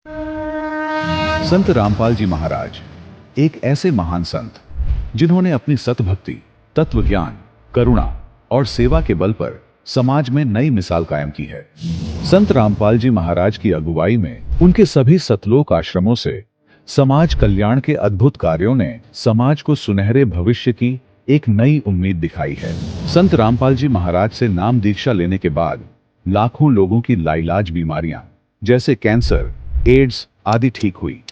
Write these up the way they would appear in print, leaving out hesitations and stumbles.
संत रामपाल जी महाराज एक ऐसे महान संत जिन्होंने अपनी सतभक्ति, तत्व ज्ञान, करुणा और सेवा के बल पर समाज में नई मिसाल कायम की है। संत रामपाल जी महाराज की अगुवाई में उनके सभी सतलोक आश्रमों से समाज कल्याण के अद्भुत कार्यों ने समाज को सुनहरे भविष्य की एक नई उम्मीद दिखाई है। संत रामपाल जी महाराज से नाम दीक्षा लेने के बाद लाखों लोगों की लाइलाज बीमारियां जैसे कैंसर, एड्स आदि ठीक हुई।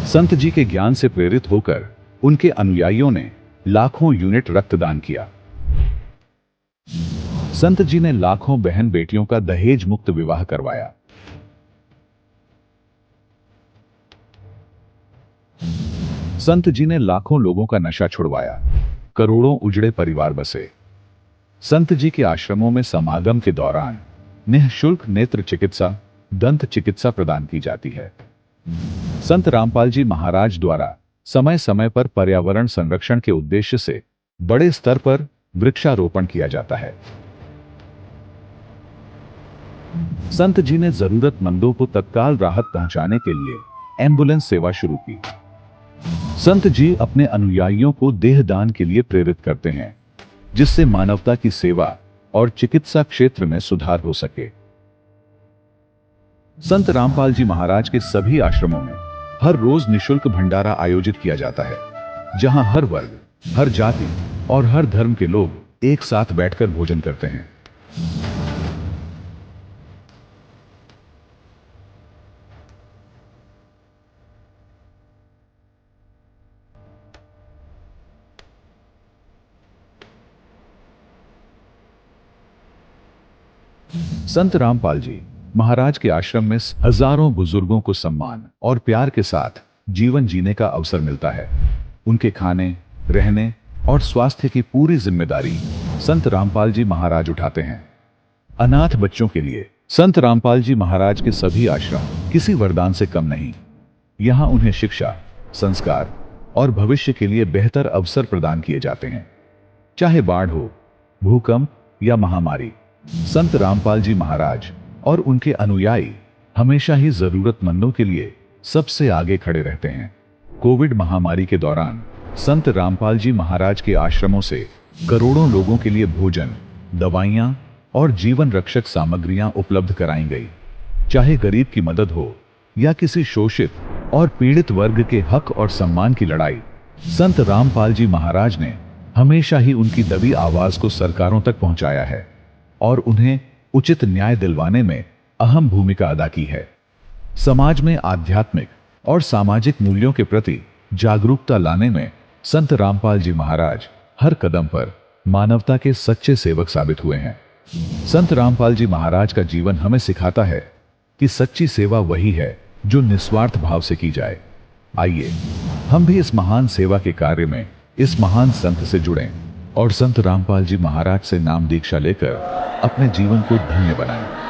संत जी के ज्ञान से प्रेरित होकर उनके अनुयायियों ने लाखों यूनिट रक्तदान किया। संत जी ने लाखों बहन बेटियों का दहेज मुक्त विवाह करवाया। संत जी ने लाखों लोगों का नशा छुड़वाया, करोड़ों उजड़े परिवार बसे। संत जी के आश्रमों में समागम के दौरान निःशुल्क नेत्र चिकित्सा, दंत चिकित्सा प्रदान की जाती है। संत रामपाल जी महाराज द्वारा समय समय पर पर्यावरण संरक्षण के उद्देश्य से बड़े स्तर पर वृक्षारोपण किया जाता है। संत जी ने जरूरतमंदों को तत्काल राहत पहुंचाने के लिए एम्बुलेंस सेवा शुरू की। संत जी अपने अनुयायियों को देहदान के लिए प्रेरित करते हैं, जिससे मानवता की सेवा और चिकित्सा क्षेत्र में सुधार हो सके। संत रामपाल जी महाराज के सभी आश्रमों में हर रोज निःशुल्क भंडारा आयोजित किया जाता है, जहां हर वर्ग, हर जाति और हर धर्म के लोग एक साथ बैठकर भोजन करते हैं। संत रामपाल जी महाराज के आश्रम में हजारों बुजुर्गों को सम्मान और प्यार के साथ जीवन जीने का अवसर मिलता है। उनके खाने, रहने और स्वास्थ्य की पूरी जिम्मेदारी संत रामपाल जी महाराज उठाते हैं। अनाथ बच्चों के लिए संत रामपाल जी महाराज के सभी आश्रम किसी वरदान से कम नहीं। यहां उन्हें शिक्षा, संस्कार और भविष्य के लिए बेहतर अवसर प्रदान किए जाते हैं। चाहे बाढ़ हो, भूकंप या महामारी, संत रामपाल जी महाराज और उनके अनुयायी हमेशा ही जरूरतमंदों के लिए सबसे आगे खड़े रहते हैं। कोविड महामारी के दौरान संत रामपाल जी महाराज के आश्रमों से करोड़ों लोगों के लिए भोजन, दवाइयां और जीवन रक्षक सामग्रियां उपलब्ध कराई गई। चाहे गरीब की मदद हो या किसी शोषित और पीड़ित वर्ग के हक और सम्मान की लड़ाई, संत रामपाल जी महाराज ने हमेशा ही उनकी दबी आवाज को सरकारों तक पहुंचाया है और उन्हें उचित न्याय दिलवाने में अहम भूमिका अदा की है। समाज में आध्यात्मिक और सामाजिक मूल्यों के प्रति जागरूकता लाने में संत रामपाल जी महाराज हर कदम पर मानवता के सच्चे सेवक साबित हुए हैं। संत रामपाल जी महाराज का जीवन हमें सिखाता है कि सच्ची सेवा वही है जो निस्वार्थ भाव से की जाए। आइए हम भी इस महान सेवा के कार्य में इस महान संत से जुड़ें और संत रामपाल जी महाराज से नाम दीक्षा लेकर अपने जीवन को धन्य बनाएं।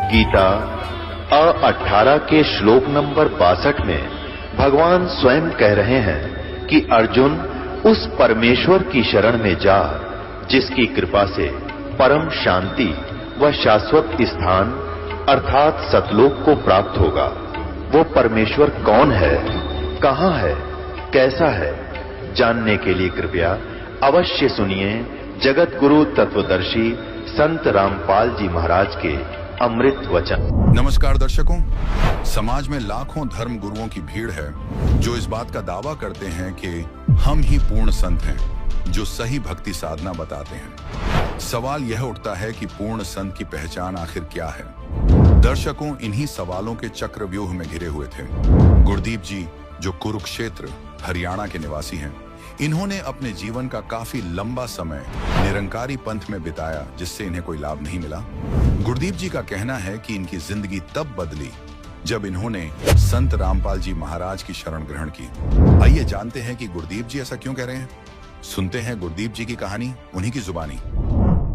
गीता 18 के श्लोक नंबर 62 में भगवान स्वयं कह रहे हैं कि अर्जुन उस परमेश्वर की शरण में जा जिसकी कृपा से परम शांति व शाश्वत स्थान अर्थात सतलोक को प्राप्त होगा। वो परमेश्वर कौन है, कहां है, कैसा है, जानने के लिए कृपया अवश्य सुनिए जगत गुरु तत्वदर्शी संत रामपाल जी महाराज के अमृत वचन। नमस्कार दर्शकों, समाज में लाखों धर्म गुरुओं की भीड़ है जो इस बात का दावा करते हैं कि हम ही पूर्ण संत हैं जो सही भक्ति साधना बताते हैं। सवाल यह उठता है कि पूर्ण संत की पहचान आखिर क्या है। दर्शकों, इन्हीं सवालों के चक्रव्यूह में घिरे हुए थे गुरदीप जी, जो कुरुक्षेत्र हरियाणा के निवासी हैं। इन्होंने अपने जीवन का काफी लंबा समय निरंकारी पंथ में बिताया, जिससे इन्हें कोई लाभ नहीं मिला। गुरदीप जी का कहना है कि इनकी जिंदगी तब बदली जब इन्होंने संत रामपाल जी महाराज की शरण ग्रहण की। आइए जानते हैं कि गुरदीप जी ऐसा क्यों कह रहे हैं। सुनते हैं गुरदीप जी की कहानी उन्हीं की जुबानी।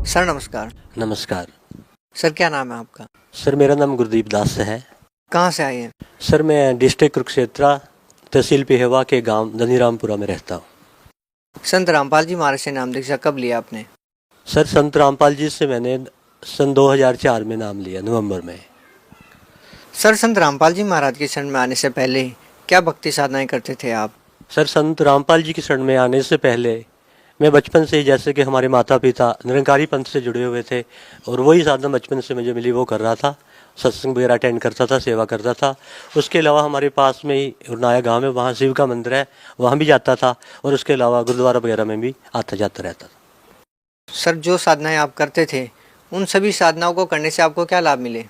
सर नमस्कार। नमस्कार सर, क्या नाम है आपका? सर, मेरा नाम गुरदीप दास है। कहाँ से आए हैं? सर, मैं डिस्ट्रिक्ट कुरुक्षेत्र तहसील पिहेवा के गांव धनीरामपुरा में रहता हूँ। संत रामपाल जी महाराज से नाम दीक्षा कब लिया आपने? सर, संत रामपाल जी से मैंने सन 2004 में नाम लिया, नवंबर में। सर, संत रामपाल जी महाराज की शरण में आने से पहले क्या भक्ति साधनाएं करते थे आप? सर, संत रामपाल जी की शरण में आने से पहले मैं बचपन से ही, जैसे कि हमारे माता पिता निरंकारी पंथ से जुड़े हुए थे और वही साधना बचपन से मुझे मिली वो कर रहा था। सत्संग वगैरह अटेंड करता था, सेवा करता था। उसके अलावा हमारे पास में ही उरनाया गांव में, वहाँ शिव का मंदिर है, वहाँ भी जाता था और उसके अलावा गुरुद्वारा वगैरह में भी आता जाता रहता था। सर, जो साधनाएं आप करते थे उन सभी साधनाओं को करने से आपको क्या लाभ मिले?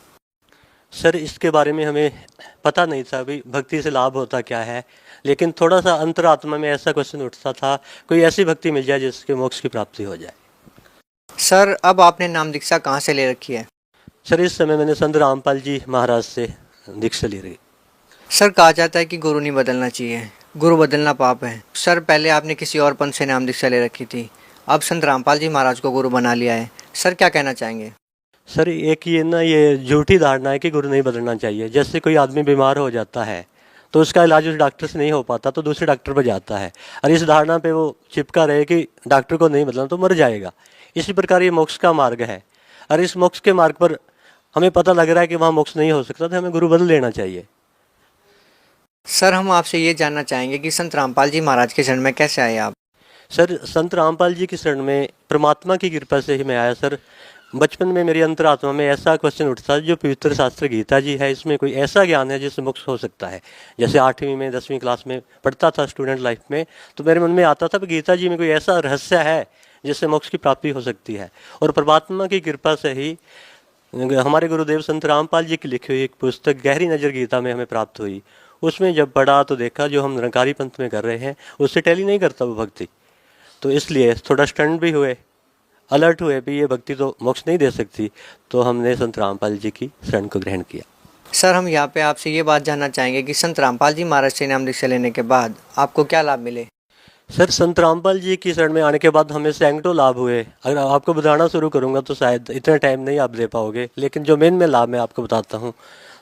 सर, इसके बारे में हमें पता नहीं था अभी भक्ति से लाभ होता क्या है, लेकिन थोड़ा सा अंतरात्मा में ऐसा क्वेश्चन उठता था, कोई ऐसी भक्ति मिल जाए जिसके मोक्ष की प्राप्ति हो जाए। सर, अब आपने नाम दीक्षा कहाँ से ले रखी है? सर, इस समय मैंने संत रामपाल जी महाराज से दीक्षा ले रही। सर, कहा जाता है कि गुरु नहीं बदलना चाहिए, गुरु बदलना पाप है। सर, पहले आपने किसी और पंथ से नाम दीक्षा ले रखी थी, अब संत रामपाल जी महाराज को गुरु बना लिया है। सर, क्या कहना चाहेंगे? सर, एक ये झूठी धारणा है कि गुरु नहीं बदलना चाहिए। जैसे कोई आदमी बीमार हो जाता है तो उसका इलाज उस डॉक्टर से नहीं हो पाता तो दूसरे डॉक्टर पर जाता है, और इस धारणा पे वो चिपका रहे कि डॉक्टर को नहीं बदलना तो मर जाएगा। इसी प्रकार ये मोक्ष का मार्ग है, और इस मोक्ष के मार्ग पर हमें पता लग रहा है कि वहाँ मोक्ष नहीं हो सकता, तो हमें गुरु बदल लेना चाहिए। सर, हम आपसे ये जानना चाहेंगे कि संत रामपाल जी महाराज के शरण में कैसे आए आप? सर, संत रामपाल जी की शरण में परमात्मा की कृपा से ही मैं आया। सर, बचपन में मेरी अंतरात्मा में ऐसा क्वेश्चन उठता है, जो पवित्र शास्त्र गीता जी है, इसमें कोई ऐसा ज्ञान है जिससे मोक्ष हो सकता है। जैसे 8वीं में 10वीं क्लास में पढ़ता था स्टूडेंट लाइफ में, तो मेरे मन में आता था कि गीता जी में कोई ऐसा रहस्य है जिससे मोक्ष की प्राप्ति हो सकती है। और परमात्मा की कृपा से ही हमारे गुरुदेव संत रामपाल जी की लिखी हुई एक पुस्तक गहरी नज़र गीता में हमें प्राप्त हुई। उसमें जब पढ़ा तो देखा जो हम निरंकारी पंथ में कर रहे हैं उससे टैली नहीं करता वो भक्ति, तो इसलिए थोड़ा स्टंट भी हुए, अलर्ट हुए भी ये भक्ति तो मोक्ष नहीं दे सकती, तो हमने संत रामपाल जी की शरण को ग्रहण किया। सर, हम यहाँ पे आपसे ये बात जानना चाहेंगे कि संत रामपाल जी महाराज से नाम दीक्षा लेने के बाद आपको क्या लाभ मिले? सर, संत रामपाल जी की शरण में आने के बाद हमें सैकड़ों लाभ हुए। अगर आपको बताना शुरू करूँगा तो शायद इतना टाइम नहीं आप दे पाओगे, लेकिन जो मेन लाभ मैं आपको बताता हूँ।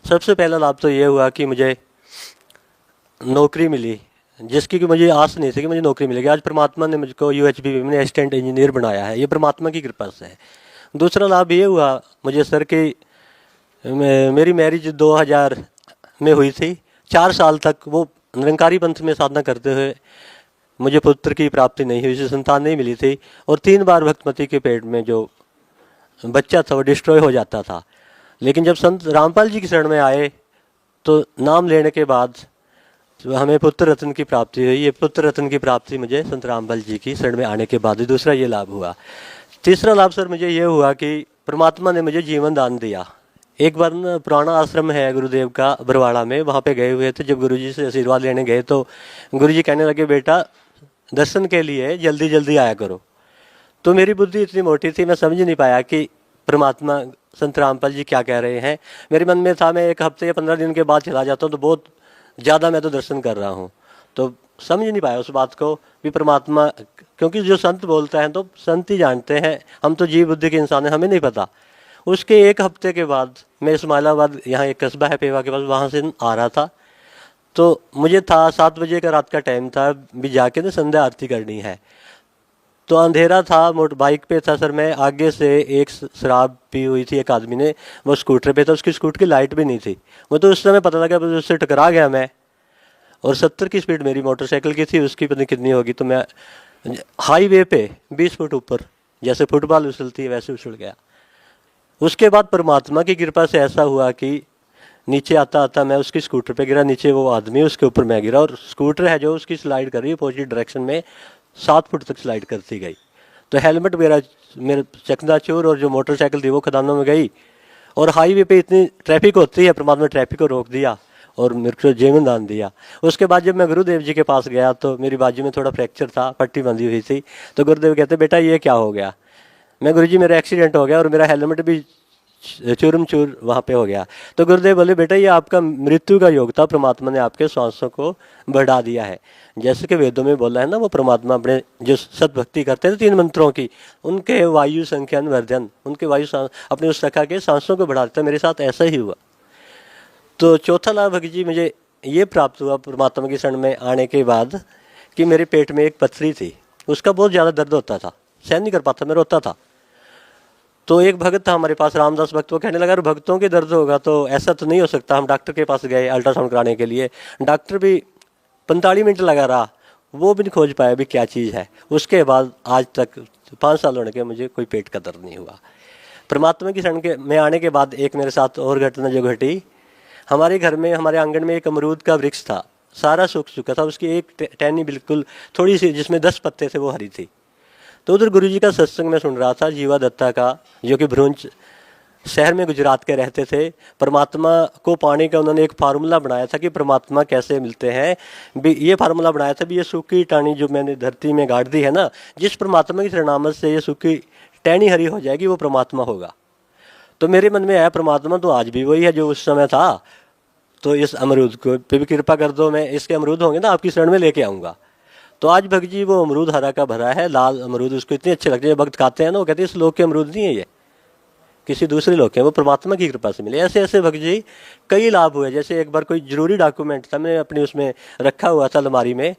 सबसे पहला लाभ तो ये हुआ कि मुझे नौकरी मिली, जिसकी कि मुझे आस नहीं थी कि मुझे नौकरी मिलेगी। आज परमात्मा ने मुझको UHB में असिस्टेंट इंजीनियर बनाया है, ये परमात्मा की कृपा से है। दूसरा लाभ ये हुआ मुझे सर कि मेरी मैरिज 2000 में हुई थी। 4 साल तक वो निरंकारी पंथ में साधना करते हुए मुझे पुत्र की प्राप्ति नहीं हुई, संतान नहीं मिली थी, और 3 बार भक्तमती के पेट में जो बच्चा था वो डिस्ट्रॉय हो जाता था। लेकिन जब संत रामपाल जी की शरण में आए तो नाम लेने के बाद हमें पुत्र रत्न की प्राप्ति हुई। ये पुत्र रत्न की प्राप्ति मुझे संत रामपाल जी की शरण में आने के बाद दूसरा ये लाभ हुआ। तीसरा लाभ सर मुझे ये हुआ कि परमात्मा ने मुझे जीवन दान दिया। एक बार न पुराना आश्रम है गुरुदेव का बरवाड़ा में, वहाँ पे गए हुए थे। जब गुरुजी से आशीर्वाद लेने गए तो गुरुजी कहने लगे, बेटा दर्शन के लिए जल्दी जल्दी आया करो। तो मेरी बुद्धि इतनी मोटी थी, मैं समझ नहीं पाया कि परमात्मा संत रामपाल जी क्या कह रहे हैं। मेरे मन में था मैं 1 हफ्ते या 15 दिन के बाद चला जाता हूँ तो बहुत ज़्यादा मैं तो दर्शन कर रहा हूँ, तो समझ नहीं पाया उस बात को भी परमात्मा, क्योंकि जो संत बोलता है तो संत ही जानते हैं, हम तो जीव बुद्धि के इंसान हैं, हमें नहीं पता। उसके 1 हफ्ते के बाद मैं इस्माइलाबाद, यहाँ एक कस्बा है पेवा के पास, वहाँ से आ रहा था। तो मुझे था 7 बजे का रात का टाइम था, भी जाके ना संध्या आरती करनी है। तो अंधेरा था, मोटर बाइक पे था सर मैं, आगे से एक शराब पी हुई थी एक आदमी ने, वो स्कूटर पे था, उसकी स्कूटर की लाइट भी नहीं थी। वो तो उस समय पता लगा, उससे टकरा गया मैं, और 70 की स्पीड मेरी मोटरसाइकिल की थी, उसकी पता नहीं कितनी होगी। तो मैं हाईवे पे 20 फुट ऊपर, जैसे फुटबॉल उछलती है वैसे उछल गया। उसके बाद परमात्मा की कृपा से ऐसा हुआ कि नीचे आता आता मैं उसकी स्कूटर पे गिरा, नीचे वो आदमी उसके ऊपर मैं गिरा, और स्कूटर है जो उसकी स्लाइड कर रही है अपोजिट डायरेक्शन में 7 फुट तक स्लाइड करती गई। तो हेलमेट मेरे चकनाचूर, और जो मोटरसाइकिल थी वो खदानों में गई। और हाईवे पे इतनी ट्रैफिक होती है, परमात्मा ने ट्रैफिक को रोक दिया और मेरे को जीवन दान दिया। उसके बाद जब मैं गुरुदेव जी के पास गया तो मेरी बाजू में थोड़ा फ्रैक्चर था, पट्टी बंधी हुई थी। तो गुरुदेव कहते बेटा ये क्या हो गया? मैं गुरुजी मेरा एक्सीडेंट हो गया और मेरा हेलमेट भी चूरम चूर वहाँ पे हो गया। तो गुरुदेव बोले बेटा ये आपका मृत्यु का योग था, परमात्मा ने आपके सांसों को बढ़ा दिया है। जैसे कि वेदों में बोला है ना, वो परमात्मा अपने जो सदभक्ति करते थे 3 मंत्रों की, उनके वायु संख्यान वर्धन, उनके अपने उस सखा के सांसों को बढ़ा देता। मेरे साथ ऐसा ही हुआ। तो चौथा लाभ भगत जी मुझे ये प्राप्त हुआ परमात्मा की शरण में आने के बाद कि मेरे पेट में एक पथरी थी, उसका बहुत ज़्यादा दर्द होता था, सहन नहीं कर पाता, मैं रोता था। तो एक भगत था हमारे पास, रामदास भक्त, वो कहने लगा भक्तों के दर्द होगा तो ऐसा तो नहीं हो सकता। हम डॉक्टर के पास गए अल्ट्रासाउंड कराने के लिए, डॉक्टर भी 45 मिनट लगा रहा, वो भी नहीं खोज पाया भी क्या चीज़ है। उसके बाद आज तक 5 साल होने के मुझे कोई पेट का दर्द नहीं हुआ। परमात्मा की शरण में आने के बाद एक मेरे साथ और घटना जो घटी, हमारे घर में, हमारे आंगन में एक अमरूद का वृक्ष था, सारा सूख चुका था, उसकी एक टहनी बिल्कुल थोड़ी सी जिसमें 10 पत्ते थे वो हरी थी। तो उधर गुरुजी का सत्संग में सुन रहा था, जीवा दत्ता का, जो कि भ्रूंज शहर में गुजरात के रहते थे। परमात्मा को पाने का उन्होंने एक फार्मूला बनाया था कि परमात्मा कैसे मिलते हैं। ये फार्मूला बनाया था भी ये सूखी टहनी जो मैंने धरती में गाड़ दी है ना, जिस परमात्मा की शरणामत से ये सूखी टहनी हरी हो जाएगी वो परमात्मा होगा। तो मेरे मन में आया परमात्मा तो आज भी वही है जो उस समय था, तो इस अमरूद को पे भी कृपा कर दो, मैं इसके अमरूद होंगे ना आपकी शरण में लेके आऊँगा। तो आज भक्त जी वो अमरूद हरा का भरा है, लाल अमरूद उसको इतने अच्छे लगते हैं, भक्त खाते हैं ना, वो कहते हैं इस लोक के अमरूद नहीं है, ये किसी दूसरे लोक के, वो परमात्मा की कृपा से मिले। ऐसे ऐसे भक्त जी कई लाभ हुए। जैसे एक बार कोई जरूरी डॉक्यूमेंट था, मैंने अपनी उसमें रखा हुआ था अलमारी में,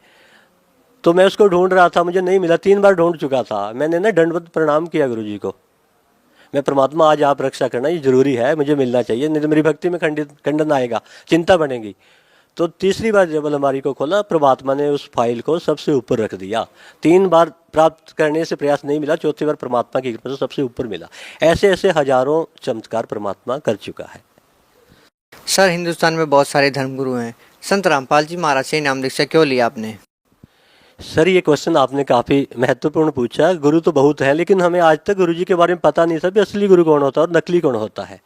तो मैं उसको ढूंढ रहा था, मुझे नहीं मिला, 3 बार ढूंढ चुका था। मैंने ना दंडवत प्रणाम किया गुरु जी को, मैं परमात्मा आज आप रक्षा करना, ये जरूरी है, मुझे मिलना चाहिए, नहीं तो मेरी भक्ति में खंडन आएगा, चिंता बनेगी। तो तीसरी बार जब अलमारी को खोला, परमात्मा ने उस फाइल को सबसे ऊपर रख दिया। 3 बार प्राप्त करने से प्रयास नहीं मिला, चौथी बार परमात्मा की कृपा से सबसे ऊपर मिला। ऐसे ऐसे हजारों चमत्कार परमात्मा कर चुका है। सर हिंदुस्तान में बहुत सारे धर्मगुरु हैं, संत रामपाल जी महाराज से नाम दीक्षा क्यों लिया आपने? सर ये क्वेश्चन आपने काफ़ी महत्वपूर्ण पूछा। गुरु तो बहुत हैं, लेकिन हमें आज तक गुरु जी के बारे में पता नहीं था कि असली गुरु कौन होता है और नकली कौन होता है।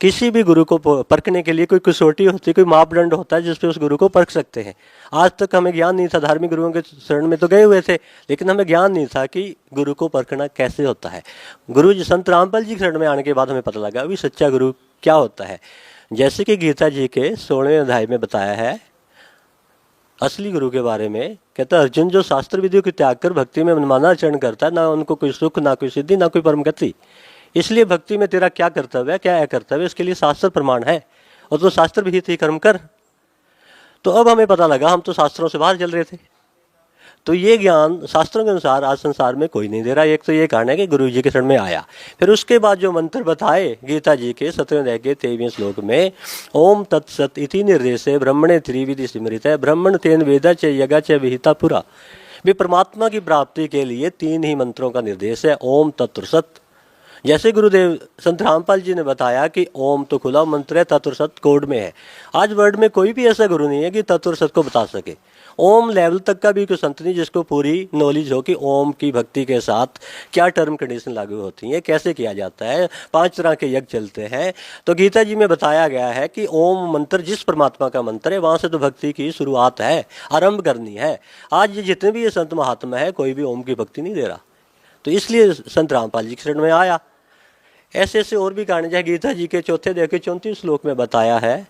किसी भी गुरु को परखने के लिए कोई कसौटी होती है, कोई मापदंड होता है जिसपे उस गुरु को परख सकते हैं। आज तक हमें ज्ञान नहीं था, धार्मिक गुरुओं के शरण में तो गए हुए थे, लेकिन हमें ज्ञान नहीं था कि गुरु को परखना कैसे होता है। गुरु जी संत रामपाल जी के शरण में आने के बाद हमें पता लगा अभी सच्चा गुरु क्या होता है। जैसे कि गीता जी के 16वें अध्याय में बताया है असली गुरु के बारे में, कहता अर्जुन जो शास्त्र विधियों को त्याग कर भक्ति में मनमाना आचरण करता है, ना उनको कोई सुख, ना कोई सिद्धि, ना कोई परम गति। इसलिए भक्ति में तेरा क्या कर्तव्य है, क्या अकर्तव्य है, इसके लिए शास्त्र प्रमाण है, और तो शास्त्र विहित ही कर्म कर। तो अब हमें पता लगा हम तो शास्त्रों से बाहर चल रहे थे। तो ये ज्ञान शास्त्रों के अनुसार आज संसार में कोई नहीं दे रहा। एक तो ये कारण है कि गुरु जी के शरण में आया। फिर उसके बाद जो मंत्र बताए गीता जी के 17वें अध्याय के 23वें श्लोक में, ओम तत्सत इति निर्देशे ब्रह्मणे त्रिविधि स्मृत है ब्रह्मण तेन वेदा च यज्ञ च विहिता पुरा। भी परमात्मा की प्राप्ति के लिए 3 ही मंत्रों का निर्देश है, ओम तत्व सत। जैसे गुरुदेव संत रामपाल जी ने बताया कि ओम तो खुला मंत्र है, तत्व सत कोड में है। आज वर्ल्ड में कोई भी ऐसा गुरु नहीं है कि तत्व सत को बता सके। ओम लेवल तक का भी कोई संत नहीं जिसको पूरी नॉलेज हो कि ओम की भक्ति के साथ क्या टर्म कंडीशन लागू होती है, कैसे किया जाता है, 5 तरह के यज्ञ चलते हैं। तो गीता जी में बताया गया है कि ओम मंत्र जिस परमात्मा का मंत्र है वहाँ से तो भक्ति की शुरुआत है, आरंभ करनी है। आज जितने भी ये संत महात्मा है कोई भी ओम की भक्ति नहीं दे रहा, तो इसलिए संत रामपाल जी के शरण में आया। ऐसे ऐसे और भी कारण, जैसे गीता जी के 4th अध्याय के 34 श्लोक में बताया है,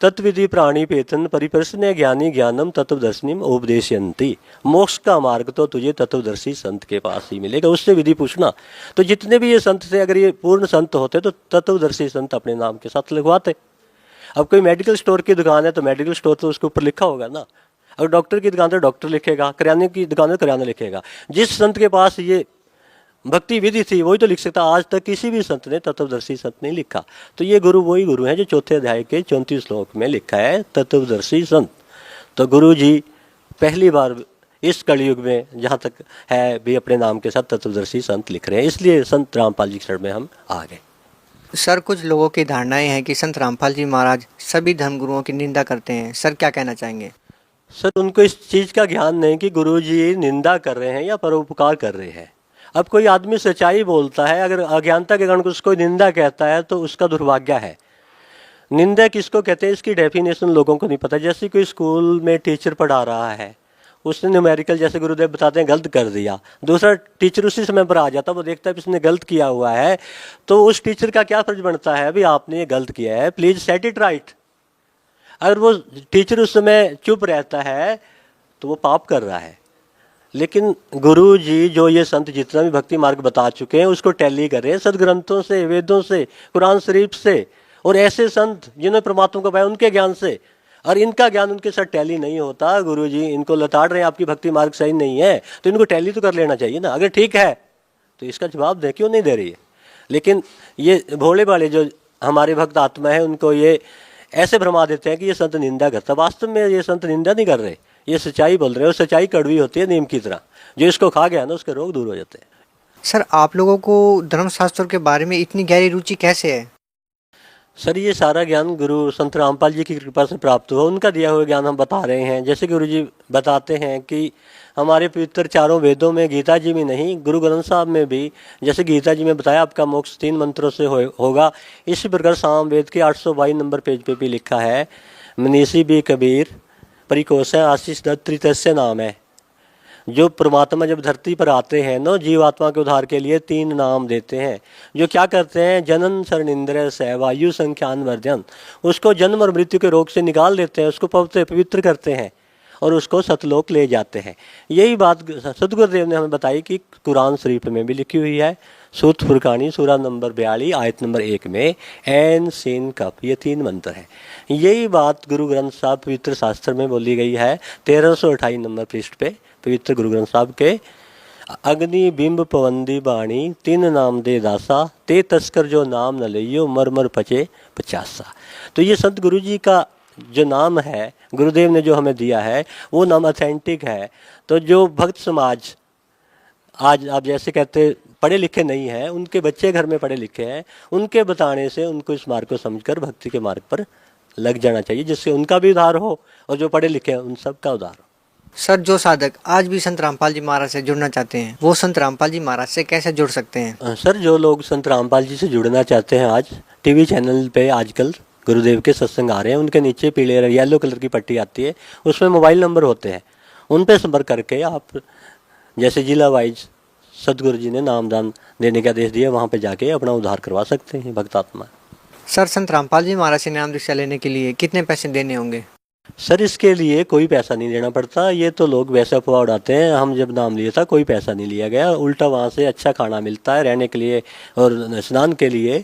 तत्विधि प्राणी पेतन परिप्रश्न ज्ञानी ज्ञानम तत्वदर्शिनीम उपदेशयंती। मोक्ष का मार्ग तो तुझे तत्वदर्शी संत के पास ही मिलेगा, उससे विधि पूछना। तो जितने भी ये संत थे, अगर ये पूर्ण संत होते तो तत्वदर्शी संत अपने नाम के साथ लिखवाते। अब कोई मेडिकल स्टोर की दुकान है तो मेडिकल स्टोर तो उसके ऊपर लिखा होगा ना, अगर डॉक्टर की दुकान तो डॉक्टर लिखेगा, किराने की दुकान तो किराना लिखेगा। जिस संत के पास ये भक्ति विधि थी वही तो लिख सकता। आज तक किसी भी संत ने तत्वदर्शी संत नहीं लिखा। तो ये गुरु वही गुरु हैं जो 4th अध्याय के 34 श्लोक में लिखा है, तत्वदर्शी संत। तो गुरु जी पहली बार इस कलयुग में जहाँ तक है भी अपने नाम के साथ तत्वदर्शी संत लिख रहे हैं, इसलिए संत रामपाल जी के शरण में हम आ गए। सर कुछ लोगों की धारणाएं हैं कि संत रामपाल जी महाराज सभी धर्मगुरुओं की निंदा करते हैं, सर क्या कहना चाहेंगे? सर उनको इस चीज़ का ज्ञान नहीं कि गुरुजी निंदा कर रहे हैं या परोपकार कर रहे हैं। अब कोई आदमी सच्चाई बोलता है, अगर अज्ञानता के कारण उसको निंदा कहता है तो उसका दुर्भाग्य है। निंदा किसको कहते हैं इसकी डेफिनेशन लोगों को नहीं पता। जैसे कोई स्कूल में टीचर पढ़ा रहा है, उसने न्यूमेरिकल जैसे गुरुदेव बताते हैं गलत कर दिया, दूसरा टीचर उसी समय पर आ जाता, वो देखता है इसने गलत किया हुआ है, तो उस टीचर का क्या फर्ज बनता है, अभी आपने ये गलत किया है, प्लीज सेट इट राइट। अगर वो टीचर उस समय चुप रहता है तो वो पाप कर रहा है। लेकिन गुरु जी जो ये संत जितना भी भक्ति मार्ग बता चुके हैं उसको टैली कर रहे हैं सदग्रंथों से, वेदों से, कुरान शरीफ से, और ऐसे संत जिन्होंने परमात्मा को पाया उनके ज्ञान से, और इनका ज्ञान उनके साथ टैली नहीं होता। गुरु जी इनको लताड़ रहे हैं आपकी भक्ति मार्ग सही नहीं है, तो इनको टैली तो कर लेना चाहिए ना। अगर ठीक है तो इसका जवाब दे, क्यों नहीं दे रही है। लेकिन ये भोले वाले जो हमारे भक्त आत्मा है उनको ये ऐसे भरमा देते हैं कि ये संत निंदा करता। वास्तव में ये संत निंदा नहीं कर रहे, ये सच्चाई बोल रहे हैं, और सच्चाई कड़वी होती है नीम की तरह, जो इसको खा गया ना उसके रोग दूर हो जाते हैं। सर आप लोगों को धर्मशास्त्रों के बारे में इतनी गहरी रुचि कैसे है? सर ये सारा ज्ञान गुरु संत रामपाल जी की कृपा से प्राप्त हुआ, उनका दिया हुआ ज्ञान हम बता रहे हैं। जैसे गुरु जी बताते हैं कि हमारे पवित्र चारों वेदों में, गीता जी में नहीं, गुरु ग्रंथ साहब में भी, जैसे गीता जी में बताया आपका मोक्ष 3 मंत्रों से होगा, इसी प्रकार साम वेद के 822 नंबर पेज पे भी लिखा है, मनीषी भी कबीर परिकोष आशीष दत्त त्रितस्य नाम है। जो परमात्मा जब धरती पर आते हैं ना, जीवात्मा के उद्धार के लिए 3 नाम देते हैं, जो क्या करते हैं, जनन शरणिंद्र से वायु संख्यान वर्धन, उसको जन्म और मृत्यु के रोग से निकाल देते हैं, उसको पवित्र करते हैं और उसको सतलोक ले जाते हैं। यही बात सतगुरुदेव ने हमें बताई कि कुरान शरीफ में भी लिखी हुई है, सूत फुरकानी सूरा नंबर 42 आयत नंबर 1 में एन सीन कप, ये 3 मंत्र हैं। यही बात गुरु ग्रंथ साहब पवित्र शास्त्र में बोली गई है 1328 नंबर पृष्ठ पे, पवित्र गुरु ग्रंथ साहब के, अग्नि बिंब पवंदी बाणी 3 नाम दे दासा, ते तस्कर जो नाम न लियो मर मर पचे 50। तो ये संत गुरु जी का जो नाम है, गुरुदेव ने जो हमें दिया है, वो नाम ऑथेंटिक है। तो जो भक्त समाज आज आप जैसे कहते पढ़े लिखे नहीं हैं, उनके बच्चे घर में पढ़े लिखे हैं, उनके बताने से उनको इस मार्ग को समझकर भक्ति के मार्ग पर लग जाना चाहिए, जिससे उनका भी उद्धार हो और जो पढ़े लिखे हैं उन सब का उद्धार हो। सर जो साधक आज भी संत रामपाल जी महाराज से जुड़ना चाहते हैं वो संत रामपाल जी महाराज से कैसे जुड़ सकते हैं? सर जो लोग संत रामपाल जी से जुड़ना चाहते हैं, आज टीवी चैनल पे आजकल गुरुदेव के सत्संग आ रहे हैं, उनके नीचे पीले येलो कलर की पट्टी आती है, उसमें मोबाइल नंबर होते हैं, उन पर संपर्क करके आप जैसे जिला वाइज सदगुरु जी ने नामदान देने का आदेश दिया, वहाँ पे जाके अपना उद्धार करवा सकते हैं भक्तात्मा। सर संत रामपाल जी महाराज से नाम दीक्षा लेने के लिए कितने पैसे देने होंगे? सर इसके लिए कोई पैसा नहीं देना पड़ता, ये तो लोग वैसे अफवाह उड़ाते हैं। हम जब नाम लिया था कोई पैसा नहीं लिया गया, उल्टा वहाँ से अच्छा खाना मिलता है रहने के लिए और स्नान के लिए,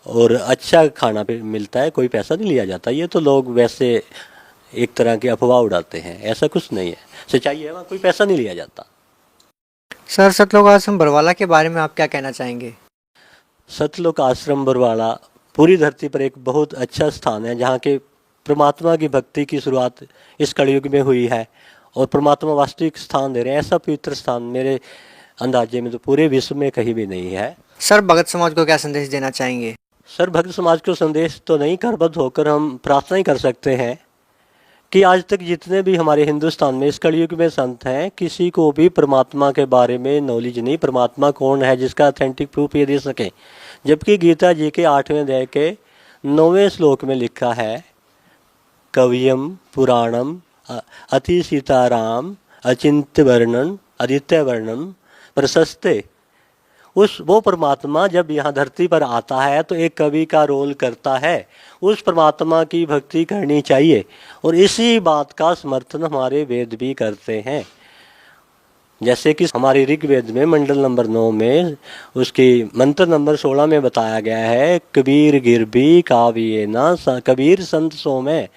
और अच्छा खाना पे मिलता है, कोई पैसा नहीं लिया जाता। ये तो लोग वैसे एक तरह की अफवाह उड़ाते हैं, ऐसा कुछ नहीं है, सच्चाई है, वहाँ कोई पैसा नहीं लिया जाता। सर सतलोक आश्रम बरवाला के बारे में आप क्या कहना चाहेंगे? सतलोक आश्रम बरवाला पूरी धरती पर एक बहुत अच्छा स्थान है, जहाँ के परमात्मा की भक्ति की शुरुआत इस कलयुग में हुई है, और परमात्मा वास्तविक स्थान दे रहे हैं। ऐसा पवित्र स्थान मेरे अंदाजे में तो पूरे विश्व में कहीं भी नहीं है। सर भगत समाज को क्या संदेश देना चाहेंगे? सर भक्त समाज को संदेश तो नहीं, करबद्ध होकर हम प्रार्थना ही कर सकते हैं कि आज तक जितने भी हमारे हिंदुस्तान में इस कलयुग में संत हैं, किसी को भी परमात्मा के बारे में नॉलेज नहीं, परमात्मा कौन है जिसका ऑथेंटिक प्रूफ ये दे सके। जबकि गीता जी के 8वें अध्याय के 9वें श्लोक में लिखा है, कवियम पुराणम अति सीताराम अचिंत्य वर्णन आदित्य वर्णन प्रशस्ते। वो परमात्मा जब यहाँ धरती पर आता है तो एक कवि का रोल करता है, उस परमात्मा की भक्ति करनी चाहिए, और इसी बात का समर्थन हमारे वेद भी करते हैं। जैसे कि हमारे ऋग्वेद में मंडल नंबर 9 में उसकी मंत्र नंबर 16 में बताया गया है, कबीर गिरबी काव्ये न कबीर संत सो में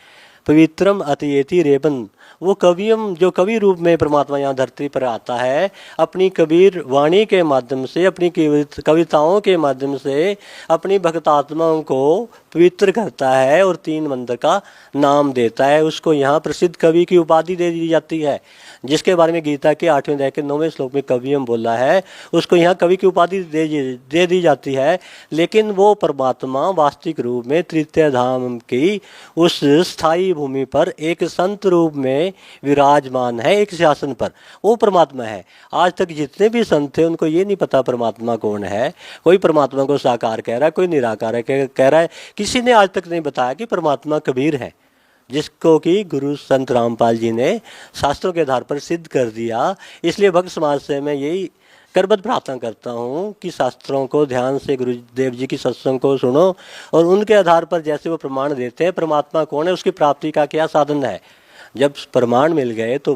पवित्रम अतियेति रेबन। वो कवियम जो कवि रूप में परमात्मा यहाँ धरती पर आता है, अपनी कबीर वाणी के माध्यम से, अपनी कविताओं के माध्यम से अपनी भक्तात्माओं को पवित्र करता है और 3 मंत्र का नाम देता है। उसको यहाँ प्रसिद्ध कवि की उपाधि दे दी जाती है, जिसके बारे में गीता के 8वें अध्याय के 9वें श्लोक में कवियम बोला है, उसको यहाँ कवि की उपाधि दे दी जाती है। लेकिन वो परमात्मा वास्तविक रूप में तृतीय धाम की उस स्थायी भूमि पर एक संत रूप में विराजमान है, एक शासन पर वो परमात्मा है। आज तक जितने भी संत थे उनको ये नहीं पता परमात्मा कौन है। कोई परमात्मा को साकार कह रहा है, कोई निराकार कह रहा है, किसी ने आज तक नहीं बताया कि परमात्मा कबीर है, जिसको कि गुरु संत रामपाल जी ने शास्त्रों के आधार पर सिद्ध कर दिया। इसलिए भक्त समाज से मैं यही करबद्ध प्रार्थना करता हूँ कि शास्त्रों को ध्यान से, गुरुदेव जी की सत्संग को सुनो और उनके आधार पर जैसे वो प्रमाण देते हैं परमात्मा कौन है, उसकी प्राप्ति का क्या साधन है। जब प्रमाण मिल गए तो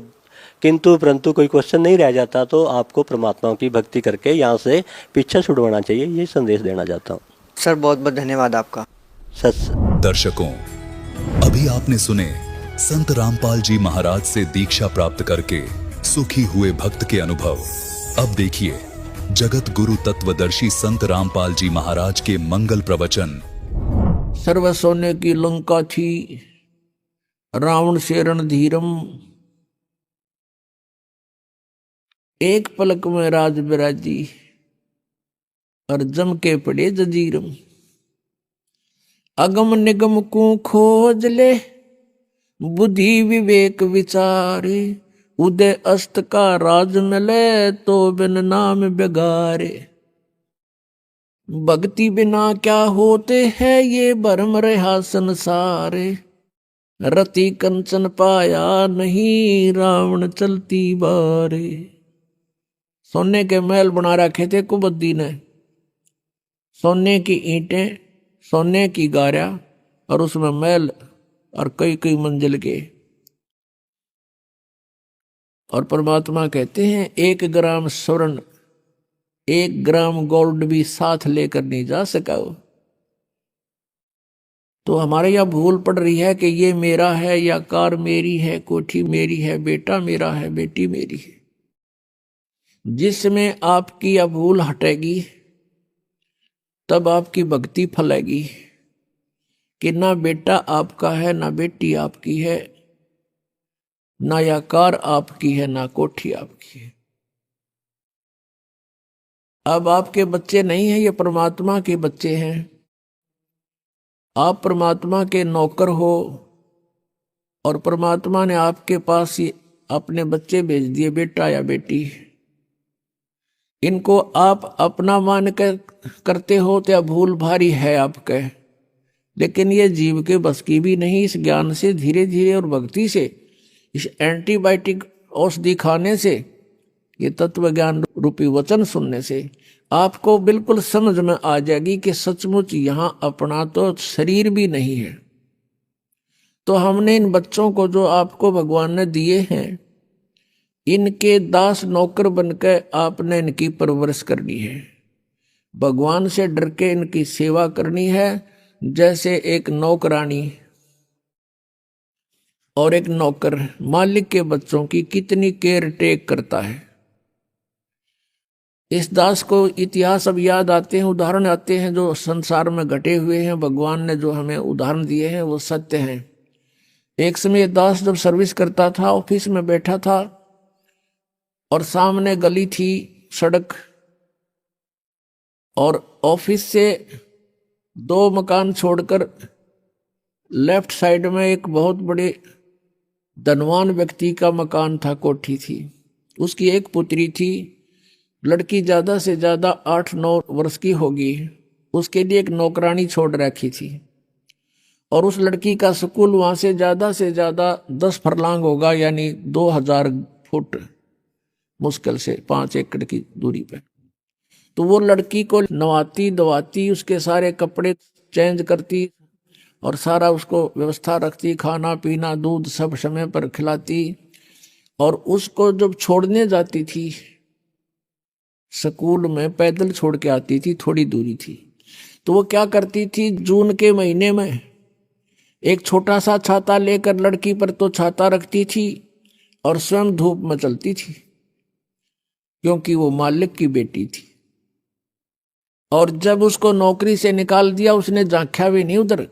किंतु परंतु कोई क्वेश्चन नहीं रह जाता, तो आपको परमात्मा की भक्ति करके यहाँ से पीछा छुड़वाना चाहिए, यही संदेश देना चाहता हूँ। सर बहुत बहुत धन्यवाद आपका। दर्शकों, अभी आपने सुने संत रामपाल जी महाराज से दीक्षा प्राप्त करके सुखी हुए भक्त के अनुभव। अब देखिए जगत गुरु तत्वदर्शी संत रामपाल जी महाराज के मंगल प्रवचन। सर्व सोने की लंका थी, रावण से रणधीरम, एक पलक में राज बिराजी, और जम के पड़े जजीरम। अगम निगम को खोज ले, बुद्धि विवेक विचारे, उदय अस्त का राज मिले, तो बिन नाम बेगारे। भक्ति बिना क्या होते हैं, ये भरम रहा संसारे। रति कंचन पाया नहीं, रावण चलती बारे। सोने के महल बना रखे थे कुबद्दी ने, सोने की ईंटें, सोने की गारा, और उसमें महल और कई कई मंजिल के। और परमात्मा कहते हैं 1 ग्राम स्वर्ण, 1 ग्राम गोल्ड भी साथ लेकर नहीं जा सका। तो हमारे यहाँ भूल पड़ रही है कि ये मेरा है, या कार मेरी है, कोठी मेरी है, बेटा मेरा है, बेटी मेरी है। जिसमें आपकी यह भूल हटेगी तब आपकी भक्ति फलेगी कि ना बेटा आपका है, ना बेटी आपकी है, ना यह कार आपकी है, ना कोठी आपकी है। अब आपके बच्चे नहीं हैं, ये परमात्मा के बच्चे हैं। आप परमात्मा के नौकर हो और परमात्मा ने आपके पास ही अपने बच्चे भेज दिए, बेटा या बेटी। इनको आप अपना मान कर करते हो तो भूल भारी है आपके, लेकिन ये जीव के बस की भी नहीं। इस ज्ञान से धीरे धीरे और भक्ति से, इस एंटीबायोटिक औषधि खाने से, ये तत्व ज्ञान रूपी वचन सुनने से आपको बिल्कुल समझ में आ जाएगी कि सचमुच यहाँ अपना तो शरीर भी नहीं है। तो हमने इन बच्चों को जो आपको भगवान ने दिए हैं, इनके दास नौकर बनकर आपने इनकी परवरिश करनी है। भगवान से डर के इनकी सेवा करनी है, जैसे एक नौकरानी और एक नौकर मालिक के बच्चों की कितनी केयर टेक करता है। इस दास को इतिहास अब याद आते हैं, उदाहरण आते हैं जो संसार में घटे हुए हैं। भगवान ने जो हमें उदाहरण दिए हैं वो सत्य हैं। एक समय दास जब सर्विस करता था, ऑफिस में बैठा था और सामने गली थी, सड़क, और ऑफिस से 2 मकान छोड़कर लेफ्ट साइड में एक बहुत बड़े धनवान व्यक्ति का मकान था, कोठी थी। उसकी एक पुत्री थी, लड़की ज्यादा से ज्यादा 8-9 वर्ष की होगी। उसके लिए एक नौकरानी छोड़ रखी थी, और उस लड़की का स्कूल वहां से ज्यादा 10 फरलांग होगा, यानी 2000 फुट मुश्किल से 5 एकड़ की दूरी पे। तो वो लड़की को नवाती धवाती, उसके सारे कपड़े चेंज करती और सारा उसको व्यवस्था रखती, खाना पीना दूध सब समय पर खिलाती। और उसको जब छोड़ने जाती थी स्कूल में, पैदल छोड़ के आती थी, थोड़ी दूरी थी, तो वो क्या करती थी, जून के महीने में एक छोटा सा छाता लेकर, लड़की पर तो छाता रखती थी और स्वयं धूप में चलती थी, क्योंकि वो मालिक की बेटी थी। और जब उसको नौकरी से निकाल दिया, उसने झांका भी नहीं उधर।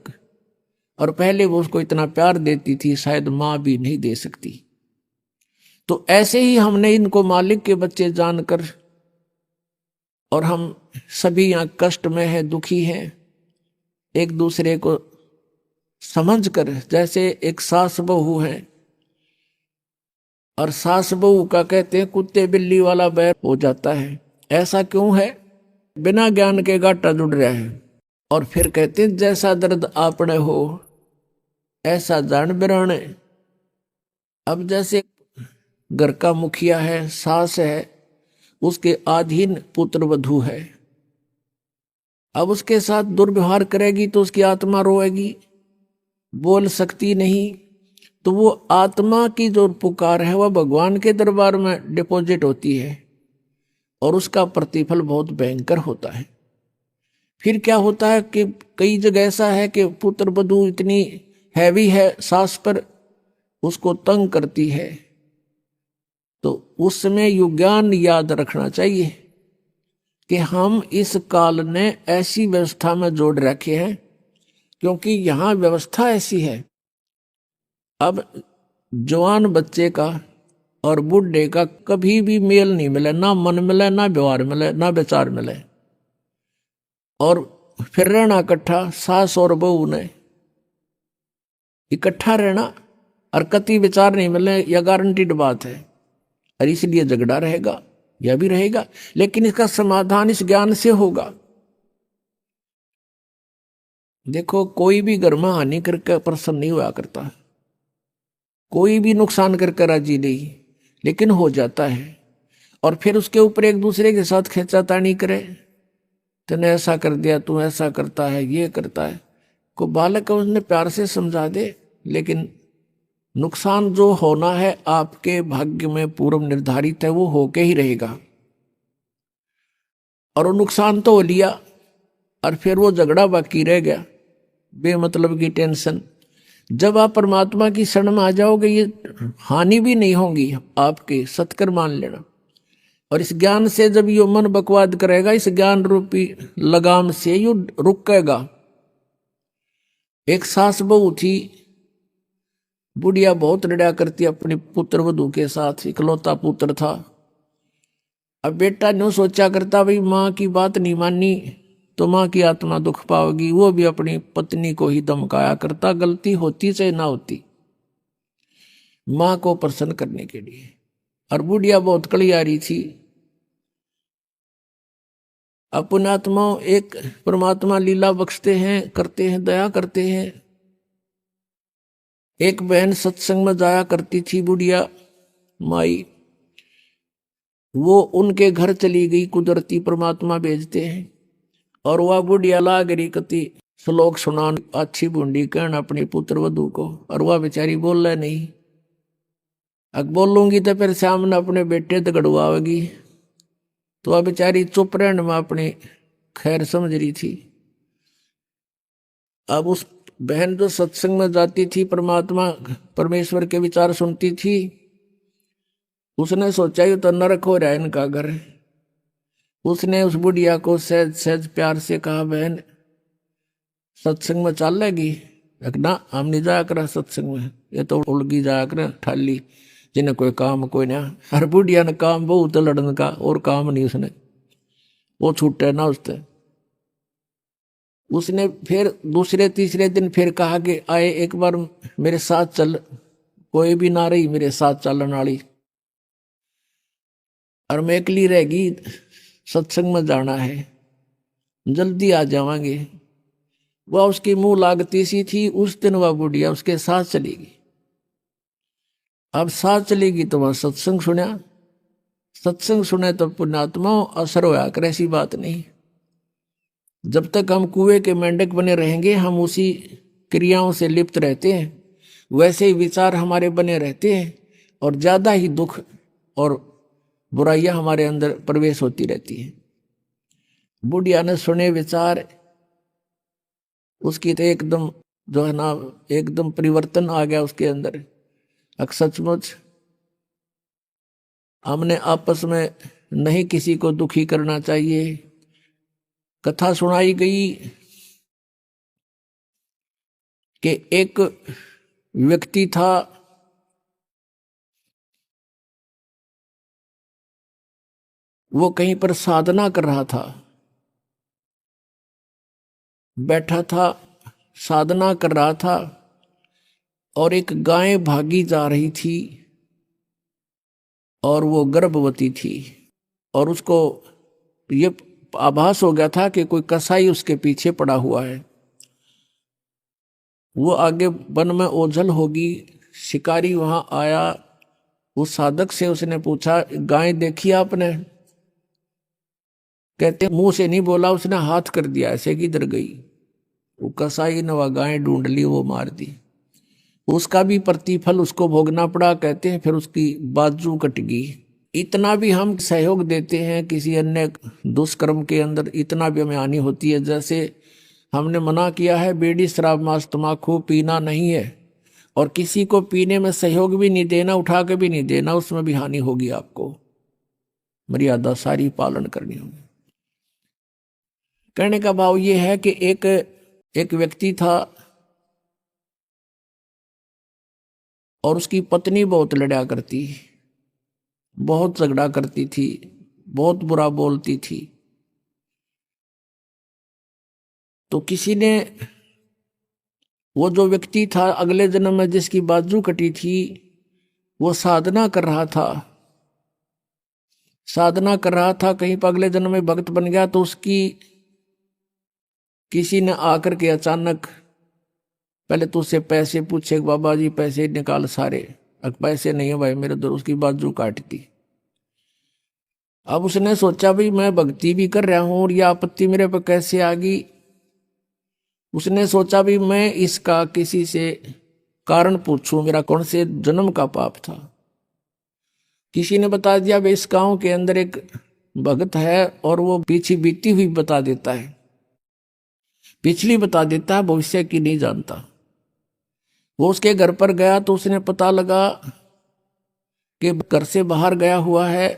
और पहले वो उसको इतना प्यार देती थी, शायद माँ भी नहीं दे सकती। तो ऐसे ही हमने इनको मालिक के बच्चे जानकर, और हम सभी यहाँ कष्ट में हैं, दुखी हैं, एक दूसरे को समझकर, जैसे एक सास बहू है, और सास बहू का कहते हैं कुत्ते बिल्ली वाला बैर हो जाता है। ऐसा क्यों है? बिना ज्ञान के गाटा जुड़ रहा है। और फिर कहते हैं जैसा दर्द आपने हो ऐसा जान बिराने। अब जैसे घर का मुखिया है, सास है, उसके अधीन पुत्र वधू है, अब उसके साथ दुर्व्यवहार करेगी तो उसकी आत्मा रोएगी, बोल सकती नहीं। तो वो आत्मा की जो पुकार है वह भगवान के दरबार में डिपॉजिट होती है, और उसका प्रतिफल बहुत भयंकर होता है। फिर क्या होता है कि कई जगह ऐसा है कि पुत्र वधू इतनी हैवी है सास पर, उसको तंग करती है। तो उस समय युज्ञान याद रखना चाहिए कि हम इस काल ने ऐसी व्यवस्था में जोड़ रखे हैं, क्योंकि यहाँ व्यवस्था ऐसी है। अब जवान बच्चे का और बूढ़े का कभी भी मेल नहीं मिले, ना मन मिले, ना व्यवहार मिले, ना विचार मिले, और फिर रहना इकट्ठा, सास और बहू ने इकट्ठा रहना, और कति विचार नहीं मिले, यह गारंटीड बात है। और इसलिए झगड़ा रहेगा, यह भी रहेगा, लेकिन इसका समाधान इस ज्ञान से होगा। देखो, कोई भी घर में हानि करके प्रसन्न नहीं हुआ करता, कोई भी नुकसान करके राजी नहीं, लेकिन हो जाता है। और फिर उसके ऊपर एक दूसरे के साथ खींचातानी करे, तूने ऐसा कर दिया, तू ऐसा करता है, ये करता है। को बालक है उसने प्यार से समझा दे, लेकिन नुकसान जो होना है आपके भाग्य में पूर्व निर्धारित है, वो होके ही रहेगा। और वो नुकसान तो हो लिया, और फिर वो झगड़ा बाकी रह गया, बेमतलब की टेंशन। जब आप परमात्मा की शरण में आ जाओगे, ये हानि भी नहीं होगी आपके, सत्कर मान लेना। और इस ज्ञान से जब यो मन बकवाद करेगा, इस ज्ञान रूपी लगाम से यू रुकेगा। एक सास बहू थी, बुढ़िया बहुत लड़ा करती अपने पुत्र वधू के साथ, इकलौता पुत्र था। अब बेटा ने सोचा करता, भाई माँ की बात नहीं मानी तो माँ की आत्मा दुख पाओगी। वो भी अपनी पत्नी को ही धमकाया करता, गलती होती चाहे ना होती, माँ को प्रसन्न करने के लिए। और बुढ़िया बहुत कलियारी थी। अपने आत्मा एक परमात्मा लीला बख्शते हैं, करते हैं, दया करते हैं। एक बहन सत्संग में जाया करती थी, बुढ़िया माई, वो उनके घर चली गई, कुदरती परमात्मा भेजते हैं। और वह बुढ़िया लाग रही कति श्लोक सुनान, अच्छी बूंदी कहना अपनी पुत्र वधू को, और वह बेचारी बोल रहा नहीं। अब बोलूंगी तो फिर सामने अपने बेटे दगड़वाएगी, तो वह बेचारी चुप रहने में अपनी खैर समझ रही थी। अब उस बहन जो सत्संग में जाती थी, परमात्मा परमेश्वर के विचार सुनती थी, उसने सोचा ये तो नरक हो रहा है इनका घर। उसने उस बुढ़िया को सहज सहज प्यार से कहा, बहन सत्संग में चल लेगी? ना, हम नहीं जाया करा सत्संग में, ये तो उलगी जाया कर ठाली, जिन्हें कोई काम कोई ना। हर बुढ़िया ने काम बहुत लड़न का, और काम नहीं उसने, वो छूटे ना उससे। उसने फिर दूसरे तीसरे दिन फिर कहा कि आए एक बार मेरे साथ चल, कोई भी ना रही मेरे साथ चलन वाली, और मैं अकेली रहेगी, सत्संग में जाना है, जल्दी आ जावांगे। वह उसकी मुंह लागती सी थी। उस दिन वह बुढ़िया उसके साथ चलेगी। अब साथ चलेगी तो वह सत्संग सुना, सत्संग सुने तो पुण्यात्मा असर होया कर, ऐसी बात नहीं। जब तक हम कुएं के मेंढक बने रहेंगे, हम उसी क्रियाओं से लिप्त रहते हैं, वैसे ही विचार हमारे बने रहते हैं, और ज्यादा ही दुख और बुराइयां हमारे अंदर प्रवेश होती रहती है। बुढ़िया ने सुने विचार, उसकी तो एकदम जो है ना, एकदम परिवर्तन आ गया उसके अंदर। सचमुच हमने आपस में नहीं किसी को दुखी करना चाहिए। कथा सुनाई गई कि एक व्यक्ति था, वो कहीं पर साधना कर रहा था, बैठा था, साधना कर रहा था, और एक गाय भागी जा रही थी और वो गर्भवती थी, और उसको ये आभास हो गया था कि कोई कसाई उसके पीछे पड़ा हुआ है। वो आगे वन में ओझल होगी, शिकारी वहां आया, उस साधक से उसने पूछा, गाय देखी आपने? कहते मुंह से नहीं बोला, उसने हाथ कर दिया ऐसे, किधर गई? वो कसाई ने वह गाय ढूंढ ली, वो मार दी। उसका भी प्रतिफल उसको भोगना पड़ा। कहते हैं फिर उसकी बाजू कट गई। इतना भी हम सहयोग देते हैं किसी अन्य दुष्कर्म के अंदर, इतना भी हमें हानि होती है। जैसे हमने मना किया है बीड़ी शराब मांस तम्बाकू पीना नहीं है, और किसी को पीने में सहयोग भी नहीं देना, उठा के भी नहीं देना, उसमें भी हानि होगी। आपको मर्यादा सारी पालन करनी होगी। कहने का भाव ये है कि एक व्यक्ति था और उसकी पत्नी बहुत लड़ा करती, बहुत झगड़ा करती थी, बहुत बुरा बोलती थी। तो किसी ने, वो जो व्यक्ति था अगले जन्म में जिसकी बाजू कटी थी, वो साधना कर रहा था, कहीं पर अगले जन्म में भक्त बन गया। तो उसकी किसी ने आकर के अचानक पहले तो उससे पैसे पूछे, बाबा जी पैसे निकाल सारे। पैसे नहीं है भाई मेरे, उसकी बाजू काट दी। अब उसने सोचा भाई मैं भक्ति भी कर रहा हूं और यह आपत्ति मेरे पर कैसे आ गई। उसने सोचा भी मैं इसका किसी से कारण पूछूं, मेरा कौन से जन्म का पाप था। किसी ने बता दिया भाई इस गांव के अंदर एक भगत है और वो पीछे बीती हुई बता देता है, पिछली बता देता है, भविष्य की नहीं जानता। वो उसके घर पर गया तो उसने पता लगा कि घर से बाहर गया हुआ है।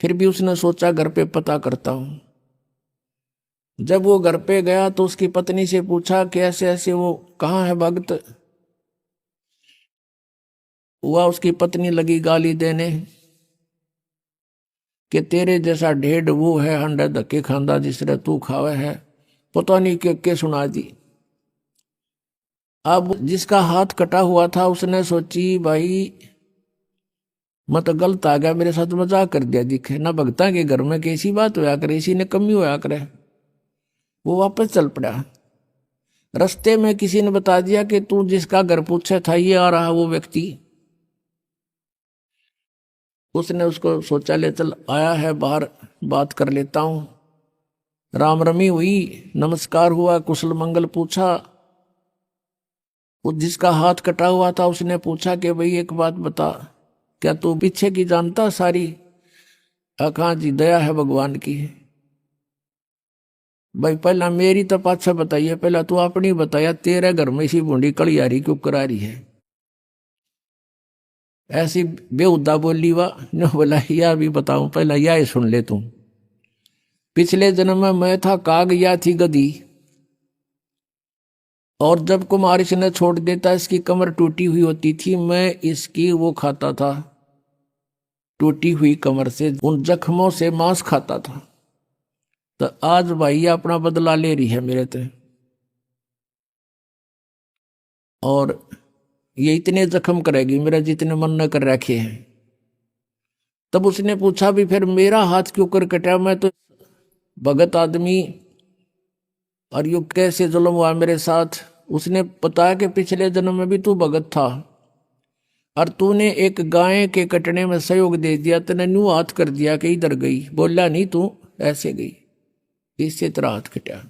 फिर भी उसने सोचा घर पे पता करता हूं। जब वो घर पे गया तो उसकी पत्नी से पूछा कि ऐसे ऐसे वो कहाँ है भगत हुआ। उसकी पत्नी लगी गाली देने कि तेरे जैसा ढेड वो है, हंडा धक्के खांदा जिसरे तू खावे है, पता नहीं के सुना दी। अब जिसका हाथ कटा हुआ था उसने सोची भाई मैं तो गलत आ गया, मेरे साथ मजाक कर दिया, दिखे ना भगता के घर में कैसी बात होया करे, इसी ने कमी होया करे। वो वापस चल पड़ा। रास्ते में किसी ने बता दिया कि तू जिसका घर पूछा था ये आ रहा वो व्यक्ति। उसने उसको सोचा ले चल आया है बाहर, बात कर लेता हूं। राम रमी हुई, नमस्कार हुआ, कुशल मंगल पूछा। वो जिसका हाथ कटा हुआ था उसने पूछा कि भाई एक बात बता, क्या तू पीछे की जानता सारी? कहाँ जी दया है भगवान की। भाई पहला मेरी तो पाछा बताइए, पहला तू अपनी बताया, तेरे घर में इसी बूंदी कलियारी क्यों करा रही है? ऐसी बेहुदा बोली वाह न बोला, या भी बताऊं पहला यह सुन ले तू। पिछले जन्म में मैं था काग, या थी गधी, और जब कुमार इसने छोड़ देता इसकी कमर टूटी हुई होती थी, मैं इसकी वो खाता था, टूटी हुई कमर से उन जख्मों से मांस खाता था। तो आज भाई अपना बदला ले रही है मेरे ते, और ये इतने जख्म करेगी मेरा जितने मन न कर रखे हैं। तब उसने पूछा भी फिर मेरा हाथ क्यों कर कटा, मैं तो भगत आदमी, और यू कैसे जुल्म हुआ मेरे साथ। उसने बताया कि पिछले जन्म में भी तू भगत था और तूने एक गाय के कटने में सहयोग दे दिया, तूने न्यू हाथ कर दिया कि इधर गई, बोला नहीं तू ऐसे गई, इससे तेरा हाथ कटा।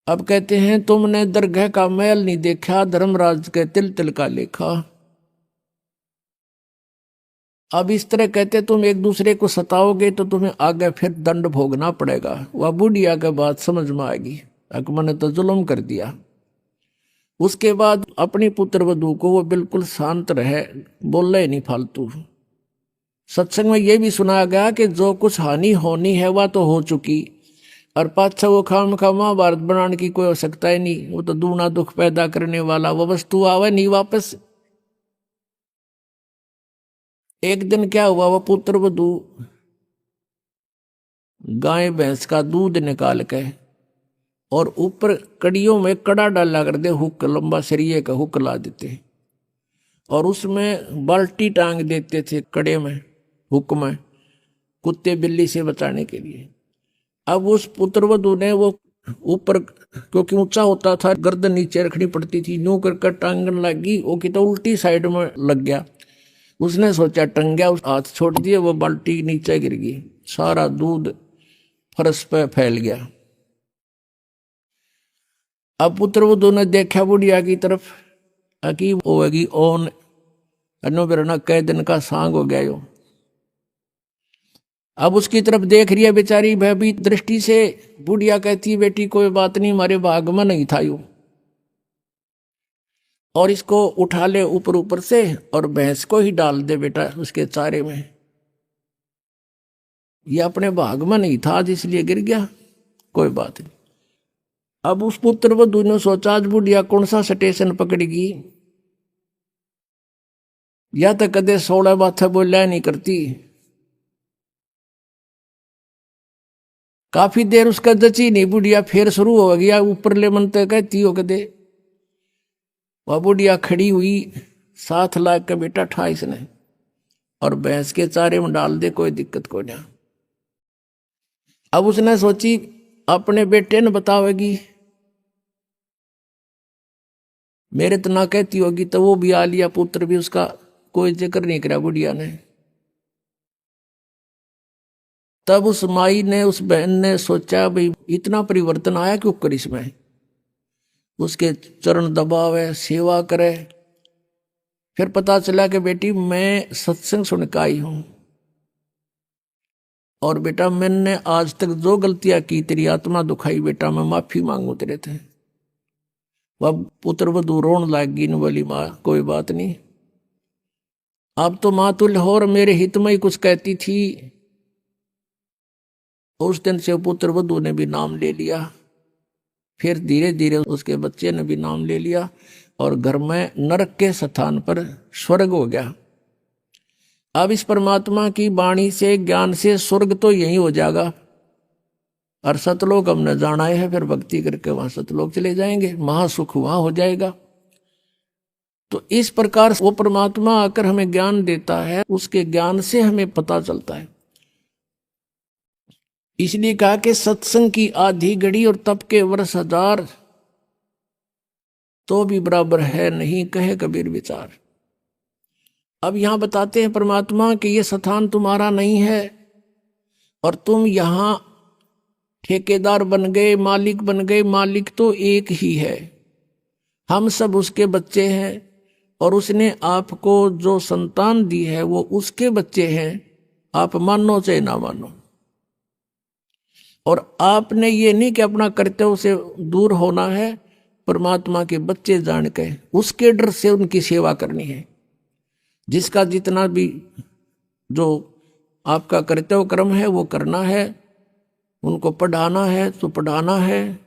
अब कहते हैं तुमने दरगाह का महल नहीं देखा, धर्मराज के तिल तिल का लेखा। अब इस तरह कहते तुम एक दूसरे को सताओगे तो तुम्हें आगे फिर दंड भोगना पड़ेगा। वह बुढ़िया के बाद समझ में आएगी मैंने तो जुल्म कर दिया। उसके बाद अपनी पुत्र वधू को वो बिल्कुल शांत रहे, बोले नहीं फालतू। सत्संग में ये भी सुनाया गया कि जो कुछ हानि होनी है वह तो हो चुकी, और पाछा वो खाम खा महाभारत बनाने की कोई आवश्यकता ही नहीं। वो तो दूना दुख पैदा करने वाला वो वस्तु आवे नहीं वापस। एक दिन क्या हुआ, वो पुत्र वधू गाय भैंस का दूध निकाल के और ऊपर कड़ियों में कड़ा डाला कर दे, हुक लंबा सरिये का हुक ला देते और उसमें बाल्टी टांग देते थे कड़े में, हुक में, कुत्ते बिल्ली से बचाने के लिए। अब उस पुत्रवधू ने वो ऊपर, क्योंकि ऊंचा होता था, गर्दन नीचे रखनी पड़ती थी, यूं कर टांगन लगी, वो की तो उल्टी साइड में लग गया। उसने सोचा टंग गया, उस हाथ छोड़ दिए, वो बाल्टी नीचे गिर गई, सारा दूध फर्श पे फैल गया। अब पुत्रवधू ने देखा बुढ़िया की तरफ, कि होगी ओन अनो बिरना कई दिन का सांग हो गया यो। अब उसकी तरफ देख रही है बेचारी भयभीत दृष्टि से। बुढ़िया कहती, बेटी कोई बात नहीं, हमारे भाग में नहीं था यू, और इसको उठा ले ऊपर ऊपर से और भैंस को ही डाल दे बेटा उसके चारे में। ये अपने भाग में नहीं था आज इसलिए गिर गया, कोई बात नहीं। अब उस पुत्र वधू ने सोचा आज बुढ़िया कौन सा स्टेशन पकड़ेगी, या तो कदे 16 बातें बोलिया नहीं करती। काफी देर उसका जची नहीं, बुढ़िया फिर शुरू हो गया ऊपर ले मन तक कहती हो कदे। वह बुढ़िया खड़ी हुई, साथ लाग के बेटा ठा इसने और भैंस के चारे में डाल दे, कोई दिक्कत को नहीं। अब उसने सोची अपने बेटे ने बतावेगी, मेरे तो ना कहती होगी तो वो भी आ लिया, पुत्र भी उसका कोई जिक्र नहीं करा बुढ़िया ने। तब उस माई ने, उस बहन ने सोचा भाई इतना परिवर्तन आया क्यों कर इसमें, उसके चरण दबावे, सेवा करे। फिर पता चला कि बेटी मैं सत्संग सुन के आई हूं और बेटा मैंने आज तक जो गलतियां की, तेरी आत्मा दुखाई बेटा, मैं माफी मांगू तेरे थे। वह पुत्र वधू रोन लाग गई, बोली माँ कोई बात नहीं, अब तो माँ तुल्य हो और मेरे हित में ही कुछ कहती थी। उस दिन से पुत्र वधू ने भी नाम ले लिया, फिर धीरे धीरे उसके बच्चे ने भी नाम ले लिया और घर में नरक के स्थान पर स्वर्ग हो गया। अब इस परमात्मा की वाणी से, ज्ञान से स्वर्ग तो यही हो जाएगा, और सतलोक हमने जाना है, फिर भक्ति करके वहां सतलोक चले जाएंगे, महासुख वहां हो जाएगा। तो इस प्रकार वो परमात्मा आकर हमें ज्ञान देता है, उसके ज्ञान से हमें पता चलता है। इसलिए कहा कि सत्संग की आधी घड़ी और तप के वर्ष 1000 तो भी बराबर है नहीं, कहे कबीर विचार। अब यहां बताते हैं परमात्मा कि ये स्थान तुम्हारा नहीं है और तुम यहां ठेकेदार बन गए, मालिक बन गए। मालिक तो एक ही है, हम सब उसके बच्चे हैं और उसने आपको जो संतान दी है वो उसके बच्चे हैं, आप मानो चाहे ना मानो। और आपने ये नहीं कि अपना कर्तव्य से दूर होना है, परमात्मा के बच्चे जान के उसके डर से उनकी सेवा करनी है। जिसका जितना भी जो आपका कर्तव्य कर्म है वो करना है, उनको पढ़ाना है तो पढ़ाना है,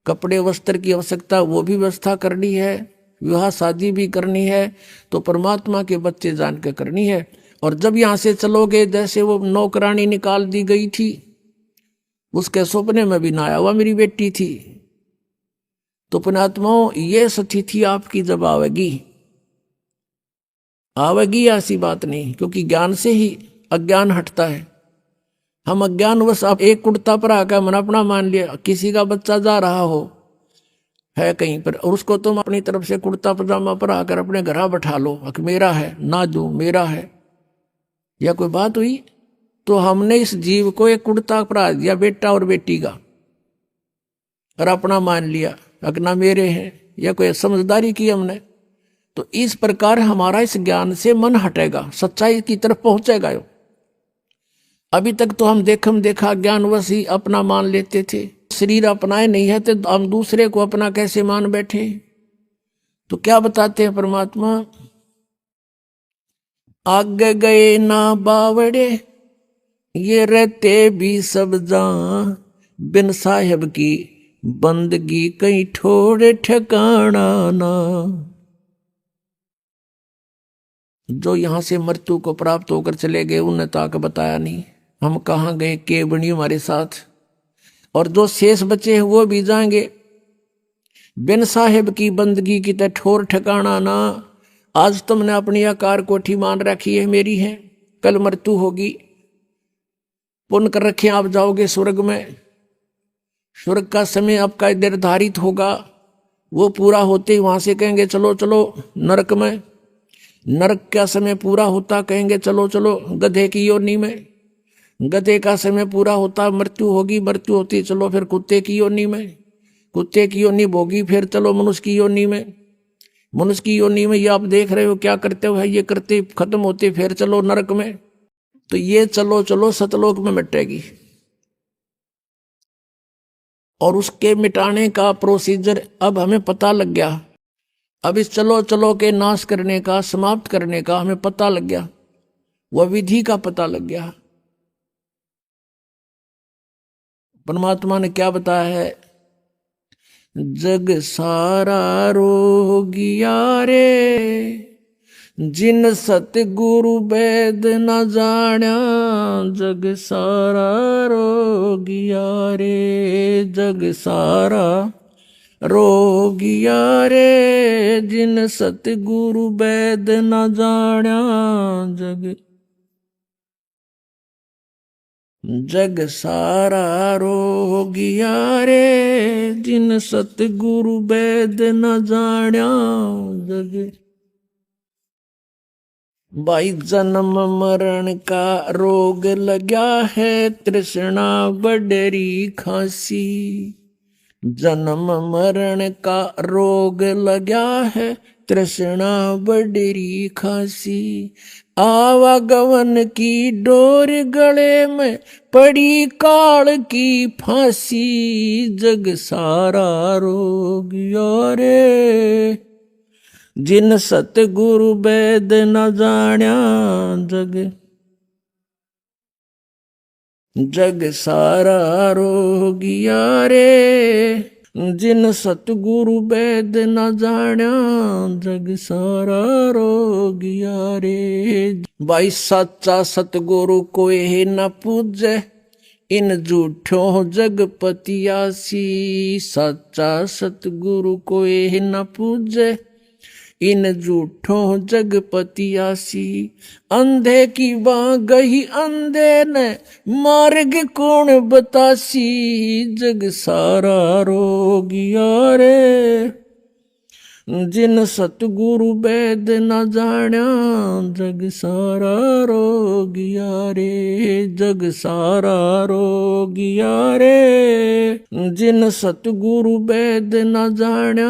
कपड़े वस्त्र की आवश्यकता वो भी व्यवस्था करनी है, विवाह शादी भी करनी है, तो परमात्मा के बच्चे जान के करनी है। और जब यहाँ से चलोगे, जैसे वो नौकरानी निकाल दी गई थी, उसके सपने में भी ना आया हुआ मेरी बेटी थी, तो पुण्यात्माओं ये स्थिति आपकी जब आवेगी ऐसी बात नहीं, क्योंकि ज्ञान से ही अज्ञान हटता है। हम अज्ञानवश आप एक कुर्ता पर आकर मन अपना मान लिया, किसी का बच्चा जा रहा हो है कहीं पर और उसको तुम अपनी तरफ से कुर्ता पजामा पर आकर अपने घर बैठा लो, मेरा है ना दो मेरा है, या कोई बात हुई? तो हमने इस जीव को एक कुर्ता परा दिया, बेटा और बेटी का, और अपना मान लिया अगना मेरे हैं, या कोई समझदारी की हमने। तो इस प्रकार हमारा इस ज्ञान से मन हटेगा, सच्चाई की तरफ पहुंचेगा। अभी तक तो हम देखा ज्ञानवश ही अपना मान लेते थे, शरीर अपनाए नहीं है तो हम दूसरे को अपना कैसे मान बैठे। तो क्या बताते हैं परमात्मा आगे गए ना बावड़े, ये रहते भी सब जहां, बिन साहेब की बंदगी कहीं ठोड़े ठिकाना ना। जो यहां से मृत्यु को प्राप्त होकर चले गए उन्हें तो आके बताया नहीं हम कहाँ गए, के बनी हमारे साथ। और जो शेष बचे हैं वो भी जाएंगे, बिन साहेब की बंदगी की तो ठोर ठिकाना ना। आज तुमने अपनी आकार कोठी मान रखी है मेरी है, कल मृत्यु होगी, पुण्य कर रखे आप जाओगे स्वर्ग में। स्वर्ग का समय आपका निर्धारित होगा, वो पूरा होते ही वहां से कहेंगे चलो चलो नरक में। नरक का समय पूरा होता कहेंगे चलो चलो गधे की योनि में। गधे का समय पूरा होता मृत्यु होगी, मृत्यु होती चलो फिर कुत्ते की योनि में। कुत्ते की योनि भोगी फिर चलो मनुष्य की योनि में। मनुष्य की योनि में ये आप देख रहे हो क्या करते हो, ये करते खत्म होते फिर चलो नरक में। तो ये चलो चलो सतलोक में मिटेगी। और उसके मिटाने का प्रोसीजर अब हमें पता लग गया। अब इस चलो चलो के नाश करने का, समाप्त करने का हमें पता लग गया, वह विधि का पता लग गया। परमात्मा ने क्या बताया है, जग सारा रोगिया रे, जिन सतगुरु वेद न जाण्या। जग सारा रोगिया रे, जग सारा रोगिया रे, जिन सतगुरु वेद न जाण्या। जग सारा रोगिया रे, जिन सतगुरु वेद न जाण्या। जग भाई जन्म मरण का रोग लग्या है, तृष्णा बडरी खांसी। जन्म मरण का रोग लग्या है, तृष्णा बडरी खांसी। आवागमन की डोर गले में पड़ी काल की फांसी। जग सारा रोगिया रे, जिन सतगुरु वेद न जाण्या। जग सारा रोगिया रे, जिन सतगुरु वेद न जाण्या। जग सारा रोगिया रे। भाई सच्चा सतगुरु कोई न पूजे, इन झूठों जगपतियासी। सच्चा सतगुरु कोई न पूजे, इन झूठों जगपतियासी। अंधे की बाँ गही अंधे ने, मार्ग कौन बतासी। जग सारा रोगिया रे, जिन सतगुरु वेद न जाण्या। जग सारा रोगिया रे, जग सारा रोगिया रे, जिन सतगुरु वेद न जाण्या।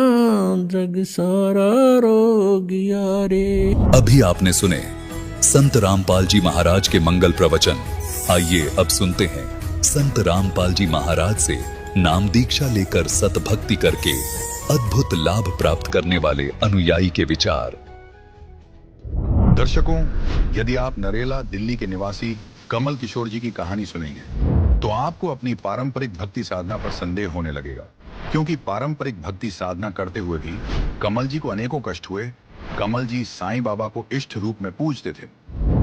जग सारा रोगिया रे। अभी आपने सुने संत रामपाल जी महाराज के मंगल प्रवचन। आइए अब सुनते हैं संत रामपाल जी महाराज से नाम दीक्षा लेकर सतभक्ति करके अद्भुत लाभ प्राप्त करने वाले अनुयायी के विचार। दर्शकों, यदि आप नरेला दिल्ली के निवासी कमल किशोर जी की कहानी सुनेंगे तो आपको अपनी पारंपरिक भक्ति साधना पर संदेह होने लगेगा, क्योंकि पारंपरिक भक्ति साधना करते हुए भी कमल जी को अनेकों कष्ट हुए। कमल जी साईं बाबा को इष्ट रूप में पूजते थे।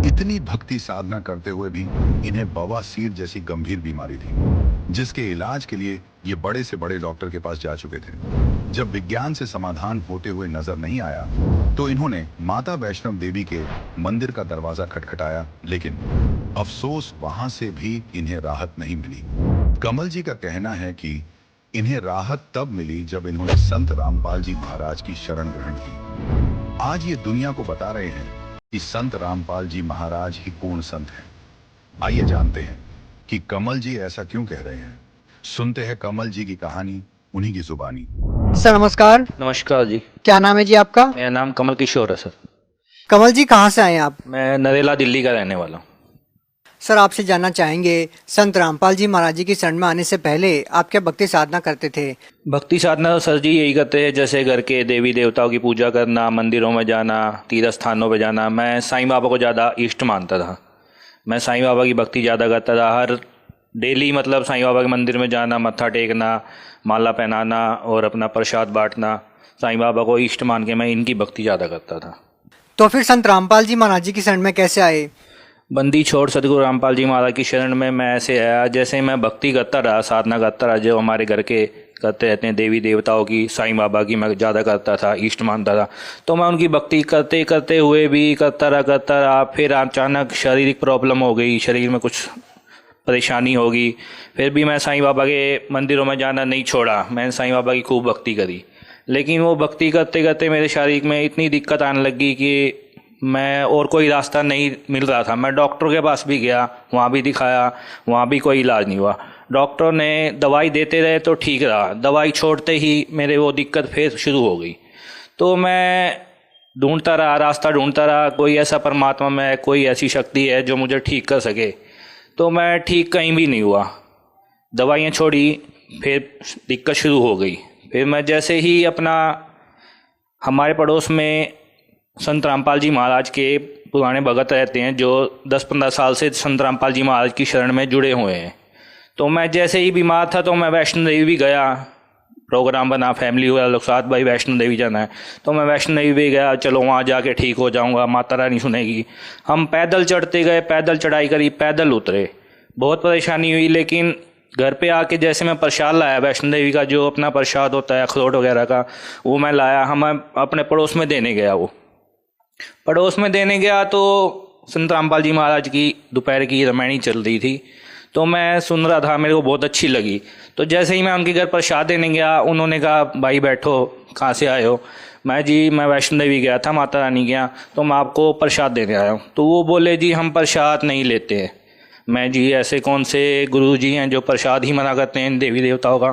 इतनी भक्ति साधना करते हुए भी इन्हें बवासीर जैसी गंभीर बीमारी थी, जिसके इलाज के लिए ये बड़े से बड़े डॉक्टर के पास जा चुके थे। जब विज्ञान से समाधान होते हुए नजर नहीं आया तो इन्होंने माता वैष्णव देवी के मंदिर का दरवाजा खटखटाया, लेकिन अफसोस वहां से भी इन्हें राहत नहीं मिली। कमल जी का कहना है कि इन्हें राहत तब मिली जब इन्होंने संत रामपाल जी महाराज की शरण ग्रहण की। आज ये दुनिया को बता रहे हैं कि संत रामपाल जी महाराज ही पूर्ण संत हैं। आइए जानते हैं कि कमल जी ऐसा क्यों कह रहे हैं। सुनते हैं कमल जी की कहानी उन्हीं की जुबानी। सर नमस्कार। नमस्कार जी। क्या नाम है जी आपका? मेरा नाम कमल किशोर है सर। कमल जी कहाँ से आए हैं आप? मैं नरेला दिल्ली का रहने वाला हूँ। सर आपसे जानना चाहेंगे, संत रामपाल जी महाराज जी की शरण में आने से पहले आप क्या भक्ति साधना करते थे? भक्ति साधना तो सर जी यही करते हैं, जैसे घर के देवी देवताओं की पूजा करना, मंदिरों में जाना, तीर्थ स्थानों पर जाना। मैं साईं बाबा को ज़्यादा इष्ट मानता था। मैं साईं बाबा की भक्ति ज़्यादा करता था। हर डेली मतलब साईं बाबा के मंदिर में जाना, मत्था टेकना, माला पहनाना और अपना प्रसाद बांटना। साईं बाबा को इष्ट मान के मैं इनकी भक्ति ज़्यादा करता था। तो फिर संत रामपाल जी महाराज जी की शरण में कैसे आए? बंदी छोड़ सदगुरु रामपाल जी महाराज की शरण में मैं ऐसे आया, जैसे मैं भक्ति करता रहा, साधना करता रहा, जो हमारे घर के करते रहते हैं देवी देवताओं की, साईं बाबा की मैं ज़्यादा करता था, इष्ट मानता था। तो मैं उनकी भक्ति करते करते हुए भी करता रहा। फिर अचानक शारीरिक प्रॉब्लम हो गई, शरीर में कुछ परेशानी होगी। फिर भी मैं साईं बाबा के मंदिरों में जाना नहीं छोड़ा। मैंने साईं बाबा की खूब भक्ति करी, लेकिन वो भक्ति करते करते मेरे शारीरिक में इतनी दिक्कत आने लगी कि मैं और कोई रास्ता नहीं मिल रहा था। मैं डॉक्टर के पास भी गया, वहाँ भी दिखाया, वहाँ भी कोई इलाज नहीं हुआ। डॉक्टर ने दवाई देते रहे तो ठीक रहा, दवाई छोड़ते ही मेरे वो दिक्कत फिर शुरू हो गई। तो मैं ढूंढता रहा, रास्ता ढूंढता रहा, कोई ऐसा परमात्मा में कोई ऐसी शक्ति है जो मुझे ठीक कर सके। तो मैं ठीक कहीं भी नहीं हुआ। दवाइयाँ छोड़ी, फिर दिक्कत शुरू हो गई। फिर मैं जैसे ही अपना हमारे पड़ोस में संत रामपाल जी महाराज के पुराने भगत रहते हैं, जो 10-15 साल से संत रामपाल जी महाराज की शरण में जुड़े हुए हैं। तो मैं जैसे ही बीमार था तो मैं वैष्णो देवी भी गया। प्रोग्राम बना फैमिली वाले लोग साथ, भाई वैष्णो देवी जाना है, तो मैं वैष्णो देवी भी गया। चलो वहाँ जाके ठीक हो जाऊँगा, माता रानी सुनेगी। हम पैदल चढ़ते गए, पैदल चढ़ाई करी, पैदल उतरे, बहुत परेशानी हुई। लेकिन घर पे आके जैसे मैं प्रसाद लाया वैष्णो देवी का, जो अपना प्रसाद होता है अखरोट वगैरह का, वो मैं लाया। हम अपने पड़ोस में देने गया। वो पड़ोस में देने गया तो संत रामपाल जी महाराज की दोपहर की रामायणी चल रही थी, तो मैं सुन रहा था, मेरे को बहुत अच्छी लगी। तो जैसे ही मैं उनके घर प्रसाद देने गया, उन्होंने कहा भाई बैठो, कहाँ से आए हो? मैं वैष्णो देवी गया था, माता रानी गया, तो मैं आपको प्रसाद देने आया हूँ। तो वो बोले जी हम प्रसाद नहीं लेते हैं। मैं जी ऐसे कौन से गुरु जी हैं जो प्रसाद ही मना करते हैं देवी देवताओं का?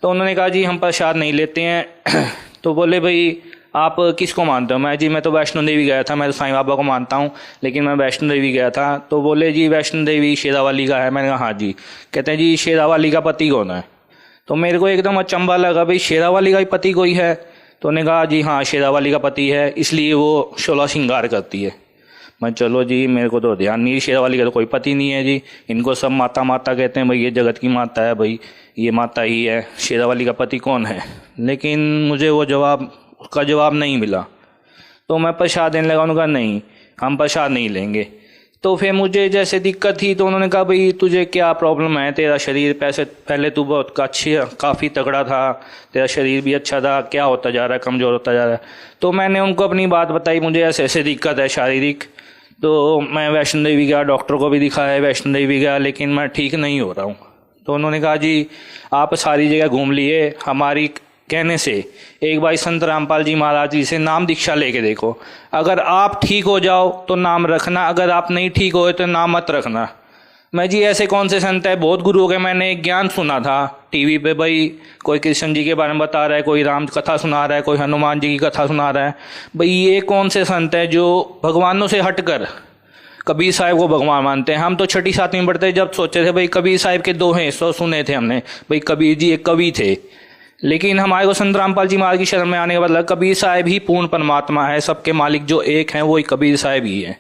तो उन्होंने कहा जी हम प्रसाद नहीं लेते हैं। तो बोले भाई आप किसको मानते हो? मैं तो वैष्णो देवी गया था, मैं तो साईं बाबा को मानता हूँ, लेकिन मैं वैष्णो देवी गया था। तो बोले जी वैष्णो देवी शेरावाली का है। मैंने कहा हाँ जी। कहते हैं जी शेरावाली का पति कौन है? तो मेरे को एकदम अचंभा लगा, भाई शेरावाली का ही पति कोई है? तो उन्होंने कहा जी हाँ शेरावाली का पति है, इसलिए वो 16 श्रृंगार करती है। मैं चलो जी, मेरे को तो ध्यान नहीं, शेरावाली का तो कोई पति नहीं है जी। इनको सब माता माता कहते हैं, भाई ये जगत की माता है, भाई ये माता ही है, शेरावाली का पति कौन है? लेकिन मुझे वो उसका जवाब नहीं मिला। तो मैं प्रसाद देने लगा, उन्होंने कहा नहीं हम प्रसाद नहीं लेंगे। तो फिर मुझे जैसे दिक्कत थी, तो उन्होंने कहा भाई तुझे क्या प्रॉब्लम है? तेरा शरीर पहले तू बहुत काफ़ी तगड़ा था, तेरा शरीर भी अच्छा था, क्या होता जा रहा है, कमज़ोर होता जा रहा है? तो मैंने उनको अपनी बात बताई, मुझे ऐसे दिक्कत है शारीरिक। तो मैं वैष्णो देवी गया, डॉक्टर को भी दिखाया, वैष्णो देवी गया, लेकिन मैं ठीक नहीं हो रहा हूँ। तो उन्होंने कहा जी आप सारी जगह घूम लिए, हमारी कहने से एक बार संत रामपाल जी महाराज जी से नाम दीक्षा लेके देखो, अगर आप ठीक हो जाओ तो नाम रखना, अगर आप नहीं ठीक हो तो नाम मत रखना। मैं जी ऐसे कौन से संत है? बहुत गुरुओं के मैंने ज्ञान सुना था टीवी पे, भाई कोई कृष्ण जी के बारे में बता रहा है, कोई राम कथा सुना रहा है, कोई हनुमान जी की कथा सुना रहा है। भाई ये कौन से संत है जो भगवानों से हटकर कबीर साहिब को भगवान मानते हैं? हम तो 6ठी 7वीं में पढ़ते जब सोचे थे भाई कबीर साहिब के दोहे सौ सुने थे हमने, भाई कबीर जी एक कवि थे। लेकिन हमारे को संत रामपाल जी महाराज की शरण में आने के बाद लगा कबीर साहिब ही पूर्ण परमात्मा है, सबके मालिक जो एक हैं वही कबीर साहिब ही है।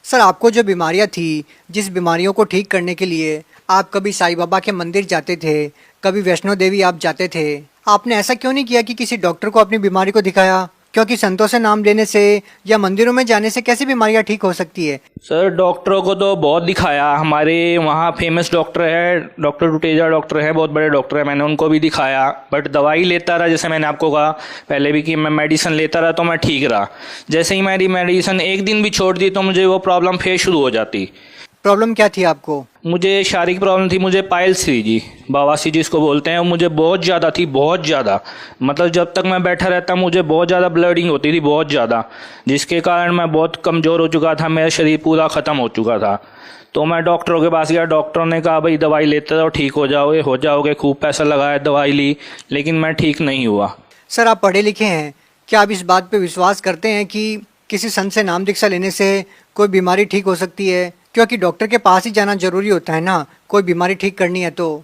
सर आपको जो बीमारियां थी, जिस बीमारियों को ठीक करने के लिए आप कभी साईं बाबा के मंदिर जाते थे, कभी वैष्णो देवी आप जाते थे, आपने ऐसा क्यों नहीं किया कि किसी डॉक्टर को अपनी बीमारी को दिखाया? क्योंकि संतों से नाम लेने से या मंदिरों में जाने से कैसी बीमारियां ठीक हो सकती है? सर डॉक्टरों को तो बहुत दिखाया, हमारे वहाँ फेमस डॉक्टर है, डॉक्टर टुटेजा डॉक्टर है, बहुत बड़े डॉक्टर है, मैंने उनको भी दिखाया, बट दवाई लेता रहा। जैसे मैंने आपको कहा पहले भी कि मैं मेडिसिन लेता रहा तो मैं ठीक रहा। जैसे ही मेरी मेडिसिन एक दिन भी छोड़ दी तो मुझे वो प्रॉब्लम फिर शुरू हो जाती। प्रॉब्लम क्या थी आपको? मुझे शारीरिक प्रॉब्लम थी, मुझे पाइल्स थी जी, बवासीर जिसको बोलते हैं, मुझे बहुत ज़्यादा थी, बहुत ज़्यादा। मतलब जब तक मैं बैठा रहता मुझे बहुत ज़्यादा ब्लीडिंग होती थी, बहुत ज़्यादा, जिसके कारण मैं बहुत कमज़ोर हो चुका था, मेरा शरीर पूरा ख़त्म हो चुका था। तो मैं डॉक्टरों के पास गया, डॉक्टरों ने कहा भाई दवाई लेते रहो ठीक हो जाओगे। खूब पैसा लगाया, दवाई ली, लेकिन मैं ठीक नहीं हुआ। सर आप पढ़े लिखे हैं, क्या आप इस बात पे विश्वास करते हैं कि किसी संत से नाम दीक्षा लेने से कोई बीमारी ठीक हो सकती है क्योंकि डॉक्टर के पास ही जाना जरूरी होता है ना, कोई बीमारी ठीक करनी है तो।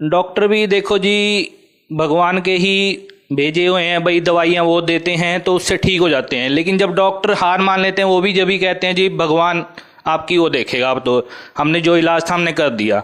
डॉक्टर भी देखो जी भगवान के ही भेजे हुए हैं भाई, दवाइयाँ वो देते हैं तो उससे ठीक हो जाते हैं। लेकिन जब डॉक्टर हार मान लेते हैं वो भी जब ही कहते हैं जी भगवान आपकी वो देखेगा, अब तो हमने जो इलाज था हमने कर दिया।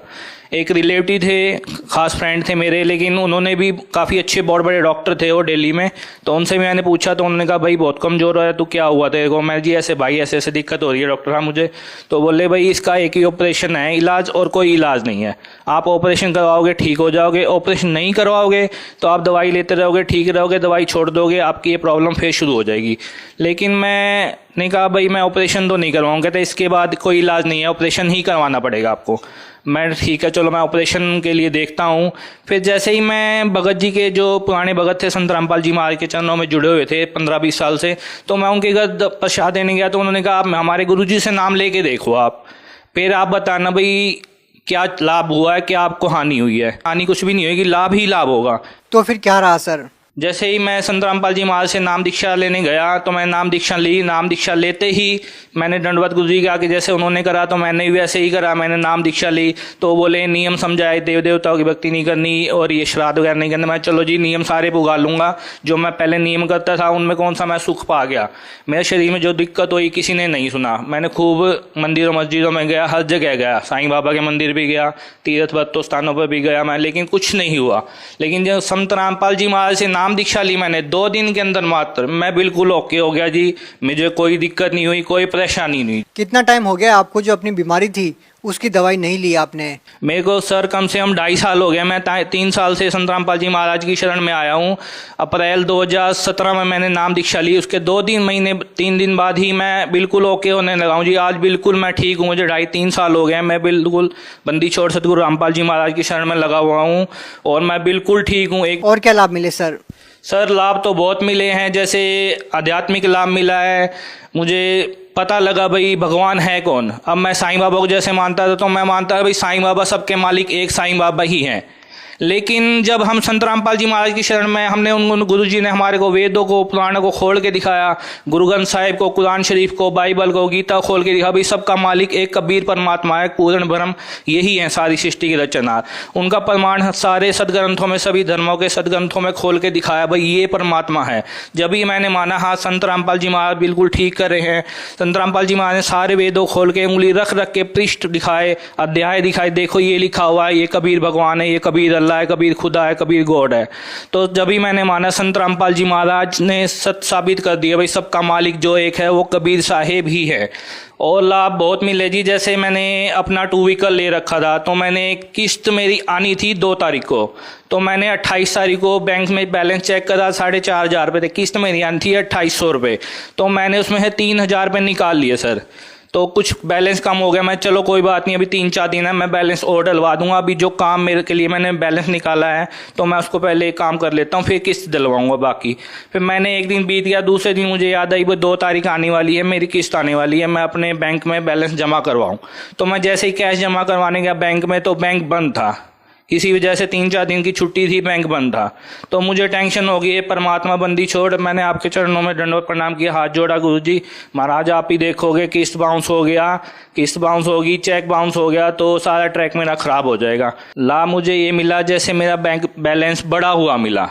एक रिलेटिव थे, खास फ्रेंड थे मेरे, लेकिन उन्होंने भी काफ़ी अच्छे बहुत बड़े डॉक्टर थे वो दिल्ली में, तो उनसे भी मैंने पूछा तो उन्होंने कहा भाई बहुत कमज़ोर है, तो क्या हुआ तेरे को? मैं जी ऐसे भाई ऐसे ऐसे दिक्कत हो रही है डॉक्टर साहब मुझे। तो बोले भाई इसका एक ही ऑपरेशन है इलाज, और कोई इलाज नहीं है। आप ऑपरेशन करवाओगे ठीक हो जाओगे, ऑपरेशन नहीं करवाओगे तो आप दवाई लेते रहोगे ठीक रहोगे, दवाई छोड़ दोगे आपकी ये प्रॉब्लम फिर शुरू हो जाएगी। लेकिन मैंने कहा भाई मैं ऑपरेशन तो नहीं करवाऊँगा, कहते इसके बाद कोई इलाज नहीं है, ऑपरेशन ही करवाना पड़ेगा आपको। मैं ठीक है चलो मैं ऑपरेशन के लिए देखता हूँ। फिर जैसे ही मैं भगत जी के जो पुराने भगत थे संत रामपाल जी महाराज के चरणों में जुड़े हुए थे 15-20 साल से, तो मैं उनके घर प्रसाद देने गया तो उन्होंने कहा आप हमारे गुरु जी से नाम लेके देखो आप, फिर आप बताना भाई क्या लाभ हुआ है क्या आपको हानि हुई है। हानि कुछ भी नहीं होगी, लाभ ही लाभ होगा। तो फिर क्या रहा सर? जैसे ही मैं संत रामपाल जी महाराज से नाम दीक्षा लेने गया तो मैं नाम दीक्षा ली। नाम दीक्षा लेते ही मैंने दंडवत गुरु जी के आगे जैसे उन्होंने करा तो मैंने भी वैसे ही करा। मैंने नाम दीक्षा ली तो बोले नियम समझाए, देव देवताओं की भक्ति नहीं करनी और ये श्राद्ध वगैरह नहीं करना। मैं चलो जी नियम सारे पुगा लूँगा, जो मैं पहले नियम करता था उनमें कौन सा मैं सुख पा गया। मेरे शरीर में जो दिक्कत हुई किसी ने नहीं सुना। मैंने खूब मंदिरों मस्जिदों में गया, हर जगह गया, साईं बाबा के मंदिर भी गया, तीर्थ बत्तों स्थानों पर भी गया मैं, लेकिन कुछ नहीं हुआ। लेकिन जब संत रामपाल जी महाराज से नाम दीक्षा ली मैंने 2 दिन के अंदर मात्र मैं बिल्कुल ओके हो गया जी। मुझे कोई दिक्कत नहीं हुई, कोई परेशानी नहीं। कितना टाइम हो गया आपको जो अपनी बीमारी थी उसकी दवाई नहीं ली आपने? मेरे को सर कम से कम 2.5 साल हो गया। मैं 3 साल से संत रामपाल जी महाराज की शरण में आया हूँ। अप्रैल 2017 में मैंने नाम दीक्षा ली, उसके 2-3 दिन बाद ही मैं बिल्कुल ओके होने लगा हूँ जी। आज बिल्कुल मैं ठीक हूँ, मुझे 2.5-3 साल हो गए। मैं बिल्कुल बंदी छोड़ सतगुरु रामपाल जी महाराज की शरण में लगा हुआ हूँ और मैं बिल्कुल ठीक हूँ। और क्या लाभ मिले सर? सर लाभ तो बहुत मिले हैं, जैसे आध्यात्मिक लाभ मिला है। मुझे पता लगा भाई भगवान है कौन। अब मैं साईं बाबा को जैसे मानता था तो मैं मानता था भाई साईं बाबा सबके मालिक एक साईं बाबा ही हैं। लेकिन जब हम संत रामपाल जी महाराज की शरण में हमने उन गुरु जी ने हमारे को वेदों को पुराणों को खोल के दिखाया, गुरु ग्रंथ साहिब को, कुरान शरीफ को, बाइबल को, गीता खोल के दिखा भाई सबका मालिक एक कबीर परमात्मा है, पूर्ण ब्रह्म यही है सारी सृष्टि की रचना। उनका प्रमाण सारे सदग्रंथों में, सभी धर्मों के सदग्रंथों में खोल के दिखाया भाई ये परमात्मा है। जब ही मैंने माना हाँ संत रामपाल जी महाराज बिल्कुल ठीक कर रहे हैं। संत रामपाल जी महाराज ने सारे वेदों खोल के उंगली रख रख के पृष्ठ दिखाए, अध्याय दिखाए, देखो ये लिखा हुआ है, ये कबीर भगवान है, ये कबीर अल्लाह है, कबीर खुदा है, कबीर गॉड है। तो जब भी मैंने माना संत रामपाल जी महाराज ने सत्य साबित कर दिया भाई सबका मालिक जो एक है वो कबीर साहेब ही है। और लाभ बहुत मिले जी। जैसे मैंने अपना 2 व्हीकल ले रखा था तो मैंने किस्त मेरी आनी थी 2 तारीख को, तो मैंने 28 तारीख को बैंक में बैलेंस चेक करा, 4,500 रुपये थे। किस्त मेरी आनी थी 2,800 रुपये, तो मैंने उसमें से 3,000 रुपये निकाल लिए सर। तो कुछ बैलेंस कम हो गया। मैं चलो कोई बात नहीं, अभी 3-4 दिन है, मैं बैलेंस और डलवा दूंगा। अभी जो काम मेरे के लिए मैंने बैलेंस निकाला है तो मैं उसको पहले काम कर लेता हूँ, फिर किस्त दिलवाऊंगा बाकी। फिर मैंने एक दिन बीत गया, दूसरे दिन मुझे याद आई वो 2 तारीख आने वाली है, मेरी किस्त आने वाली है, मैं अपने बैंक में बैलेंस जमा करवाऊँ। तो मैं जैसे ही कैश जमा करवाने गया बैंक में तो बैंक बंद था, किसी वजह से 3-4 दिन की छुट्टी थी, बैंक बंद था। तो मुझे टेंशन हो गई, परमात्मा बंदी छोड़। मैंने आपके चरणों में दंडवत प्रणाम किया, हाथ जोड़ा, गुरु जी महाराज आप ही देखोगे, किस्त बाउंस हो गया, किस्त बाउंस होगी, चेक बाउंस हो गया तो सारा ट्रैक मेरा खराब हो जाएगा। लाभ मुझे ये मिला जैसे मेरा बैंक बैलेंस बढ़ा हुआ मिला।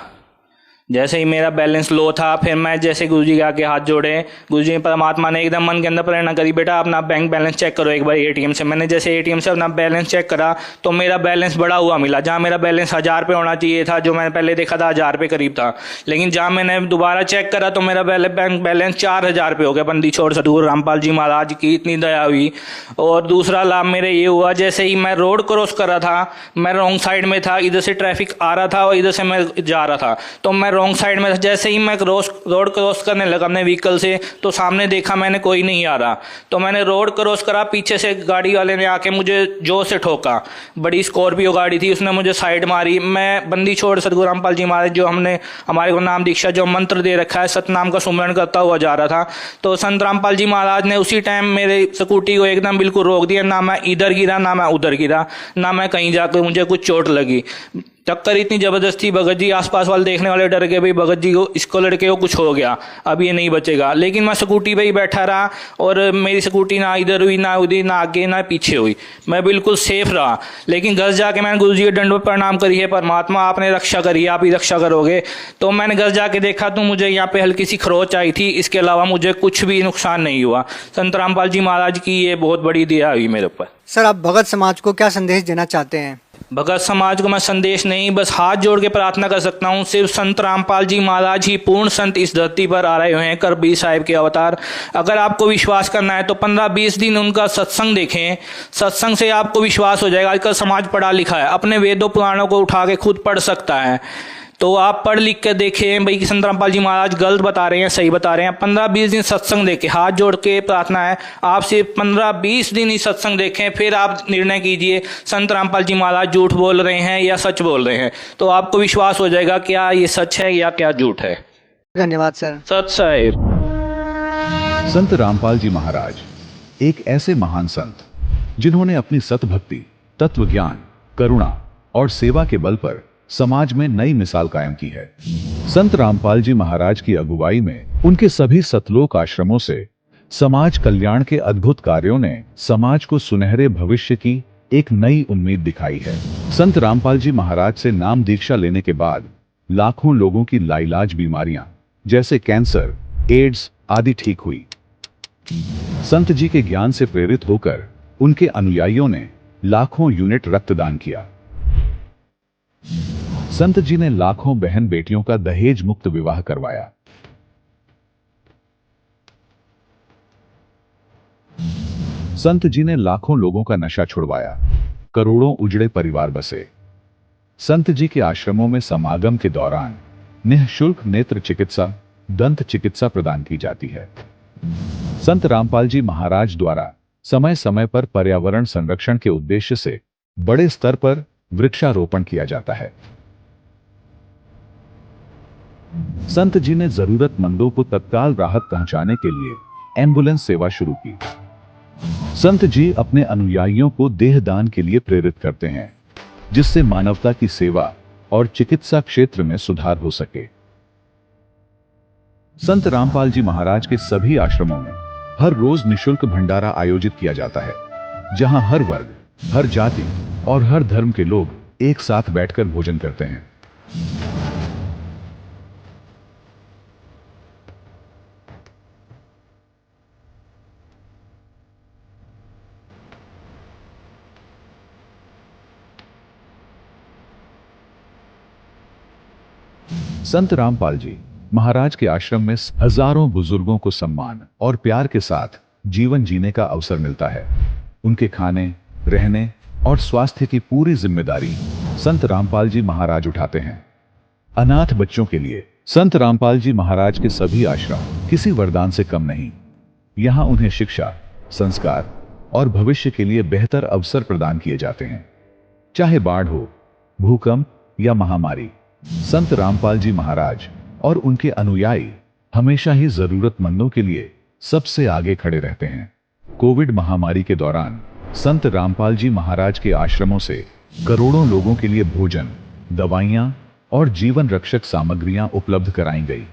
जैसे ही मेरा बैलेंस लो था फिर मैं जैसे गुरुजी के आगे हाथ जोड़े, गुरुजी परमात्मा ने एकदम मन के अंदर प्रेरणा करी, बेटा अपना बैंक बैलेंस चेक करो एक बार एटीएम से। मैंने जैसे एटीएम से अपना बैलेंस चेक करा तो मेरा बैलेंस बढ़ा हुआ मिला। जहाँ मेरा बैलेंस 1000 रुपये होना चाहिए था, जो मैंने पहले देखा था 1000 रुपये करीब था, लेकिन जहाँ मैंने दोबारा चेक करा तो मेरा बैंक बैलेंस 4000 रुपये हो गया। बंदी छोड़ सतगुरु रामपाल जी महाराज की इतनी दया हुई। और दूसरा लाभ मेरे ये हुआ, जैसे ही मैं रोड क्रॉस कर रहा था, मैं रॉन्ग साइड में था, इधर से ट्रैफिक आ रहा था और इधर से मैं जा रहा था, तो मैं रॉन्ग साइड में था। जैसे ही मैं रोड क्रॉस करने लगा अपने व्हीकल से तो सामने देखा मैंने कोई नहीं आ रहा, तो मैंने रोड क्रॉस करा, पीछे से गाड़ी वाले ने आके मुझे जोर से ठोका। बड़ी स्कॉर्पियो गाड़ी थी, उसने मुझे साइड मारी। मैं बंदी छोड़ सतगुरु रामपाल जी महाराज जो हमने हमारे को नाम दीक्षा जो मंत्र दे रखा है, सतनाम का सुमरण करता हुआ जा रहा था, तो संत रामपाल जी महाराज ने उसी टाइम मेरे स्कूटी को एकदम बिल्कुल रोक दिया। ना मैं इधर गिरा, ना मैं उधर गिरा, ना मैं कहीं जाकर मुझे कुछ चोट लगी। टक्कर इतनी जबरदस्त थी, भगत जी आसपास वाले देखने वाले डर गए, भाई भगत जी को, इसको लड़के को कुछ हो गया, अब ये नहीं बचेगा। लेकिन मैं स्कूटी पे ही बैठा रहा और मेरी स्कूटी ना इधर हुई ना उधर, ना आगे ना पीछे हुई, मैं बिल्कुल सेफ रहा। लेकिन घर जाके मैंने गुरु जी के दंडों पर प्रणाम करी है, परमात्मा आपने रक्षा करी है, आप ही रक्षा करोगे। तो मैंने घर जाके देखा तो मुझे यहाँ पे हल्की सी खरोच आई थी, इसके अलावा मुझे कुछ भी नुकसान नहीं हुआ। संत रामपाल जी महाराज की ये बहुत बड़ी दया हुई मेरे ऊपर। सर, आप भगत समाज को क्या संदेश देना चाहते हैं? भगत समाज को मैं संदेश नहीं, बस हाथ जोड़ के प्रार्थना कर सकता हूँ, सिर्फ संत रामपाल जी महाराज ही पूर्ण संत इस धरती पर आ रहे हुए हैं, कबीर साहिब के अवतार। अगर आपको विश्वास करना है तो 15-20 दिन उनका सत्संग देखें, सत्संग से आपको विश्वास हो जाएगा। आजकल समाज पढ़ा लिखा है, अपने वेदों पुराणों को उठा के खुद पढ़ सकता है, तो आप पढ़ लिख के देखें भाई कि संत रामपाल जी महाराज गलत बता रहे हैं सही बता रहे हैं। 15-20 दिन सत्संग देखें, हाथ जोड़ के प्रार्थना है, आप सिर्फ 15-20 दिन ही सत्संग देखें, फिर आप निर्णय कीजिए संत रामपाल जी महाराज झूठ बोल रहे हैं या सच बोल रहे हैं, तो आपको विश्वास हो जाएगा क्या ये सच है या क्या झूठ है। धन्यवाद सर। सच साहिब। संत रामपाल जी महाराज एक ऐसे महान संत जिन्होंने अपनी सतभक्ति, तत्व ज्ञान, करुणा और सेवा के बल पर समाज में नई मिसाल कायम की है। संत रामपाल जी महाराज की अगुवाई में उनके सभी सतलोक आश्रमों से समाज कल्याण के अद्भुत कार्यों ने समाज को सुनहरे भविष्य की एक नई उम्मीद दिखाई है। संत रामपाल जी महाराज से नाम दीक्षा लेने के बाद लाखों लोगों की लाइलाज बीमारियां जैसे कैंसर, एड्स आदि ठीक हुई। संत जी के ज्ञान से प्रेरित होकर उनके अनुयायियों ने लाखों यूनिट रक्तदान किया। संत जी ने लाखों बहन बेटियों का दहेज मुक्त विवाह करवाया। संत जी ने लाखों लोगों का नशा छुड़वाया, करोड़ों उजड़े परिवार बसे। संत जी के आश्रमों में समागम के दौरान निःशुल्क नेत्र चिकित्सा, दंत चिकित्सा प्रदान की जाती है। संत रामपाल जी महाराज द्वारा समय समय पर पर्यावरण संरक्षण के उद्देश्य से बड़े स्तर पर वृक्षारोपण किया जाता है। संत जी ने जरूरतमंदों को तत्काल राहत पहुंचाने के लिए एम्बुलेंस सेवा शुरू की। संत जी अपने अनुयायियों को देहदान के लिए प्रेरित करते हैं, जिससे मानवता की सेवा और चिकित्सा क्षेत्र में सुधार हो सके। संत रामपाल जी महाराज के सभी आश्रमों में हर रोज निःशुल्क भंडारा आयोजित किया जाता है, जहां हर वर्ग, हर जाति और हर धर्म के लोग एक साथ बैठकर भोजन करते हैं। संत रामपाल जी महाराज के आश्रम में हजारों बुजुर्गों को सम्मान और प्यार के साथ जीवन जीने का अवसर मिलता है। उनके खाने, रहने और स्वास्थ्य की पूरी जिम्मेदारी संत रामपाल जी महाराज उठाते हैं। अनाथ बच्चों के लिए संत रामपाल जी महाराज के सभी आश्रम किसी वरदान से कम नहीं। यहाँ उन्हें शिक्षा, संस्कार और भविष्य के लिए बेहतर अवसर प्रदान किए जाते हैं। चाहे बाढ़ हो, भूकंप या महामारी, संत रामपाल जी महाराज और उनके अनुयायी हमेशा ही जरूरतमंदों के लिए सबसे आगे खड़े रहते हैं। कोविड महामारी के दौरान संत रामपाल जी महाराज के आश्रमों से करोड़ों लोगों के लिए भोजन, दवाइयां और जीवन रक्षक सामग्रियां उपलब्ध कराई गई।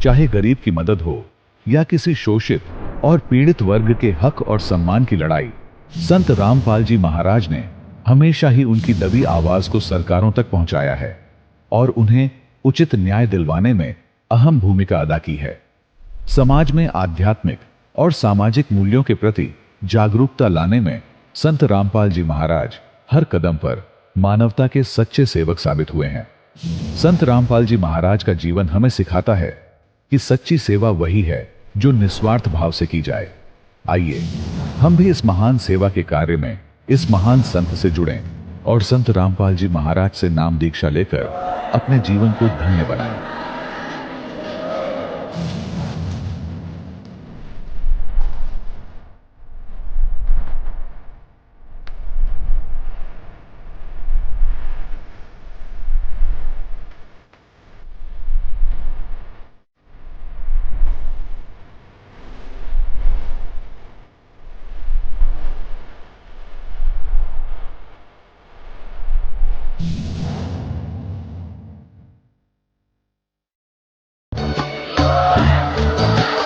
चाहे गरीब की मदद हो या किसी शोषित और पीड़ित वर्ग के हक और सम्मान की लड़ाई, संत रामपाल जी महाराज ने हमेशा ही उनकी दबी आवाज को सरकारों तक पहुंचाया है और उन्हें उचित न्याय दिलवाने में अहम भूमिका अदा की है। समाज में आध्यात्मिक और सामाजिक मूल्यों के प्रति जागरूकता लाने में संत रामपाल जी महाराज हर कदम पर मानवता के सच्चे सेवक साबित हुए हैं। संत रामपाल जी महाराज का जीवन हमें सिखाता है कि सच्ची सेवा वही है जो निस्वार्थ भाव से की जाए। आइए हम भी इस महान सेवा के कार्य में इस महान संत से जुड़ें और संत रामपाल जी महाराज से नाम दीक्षा लेकर अपने जीवन को धन्य बनाएं।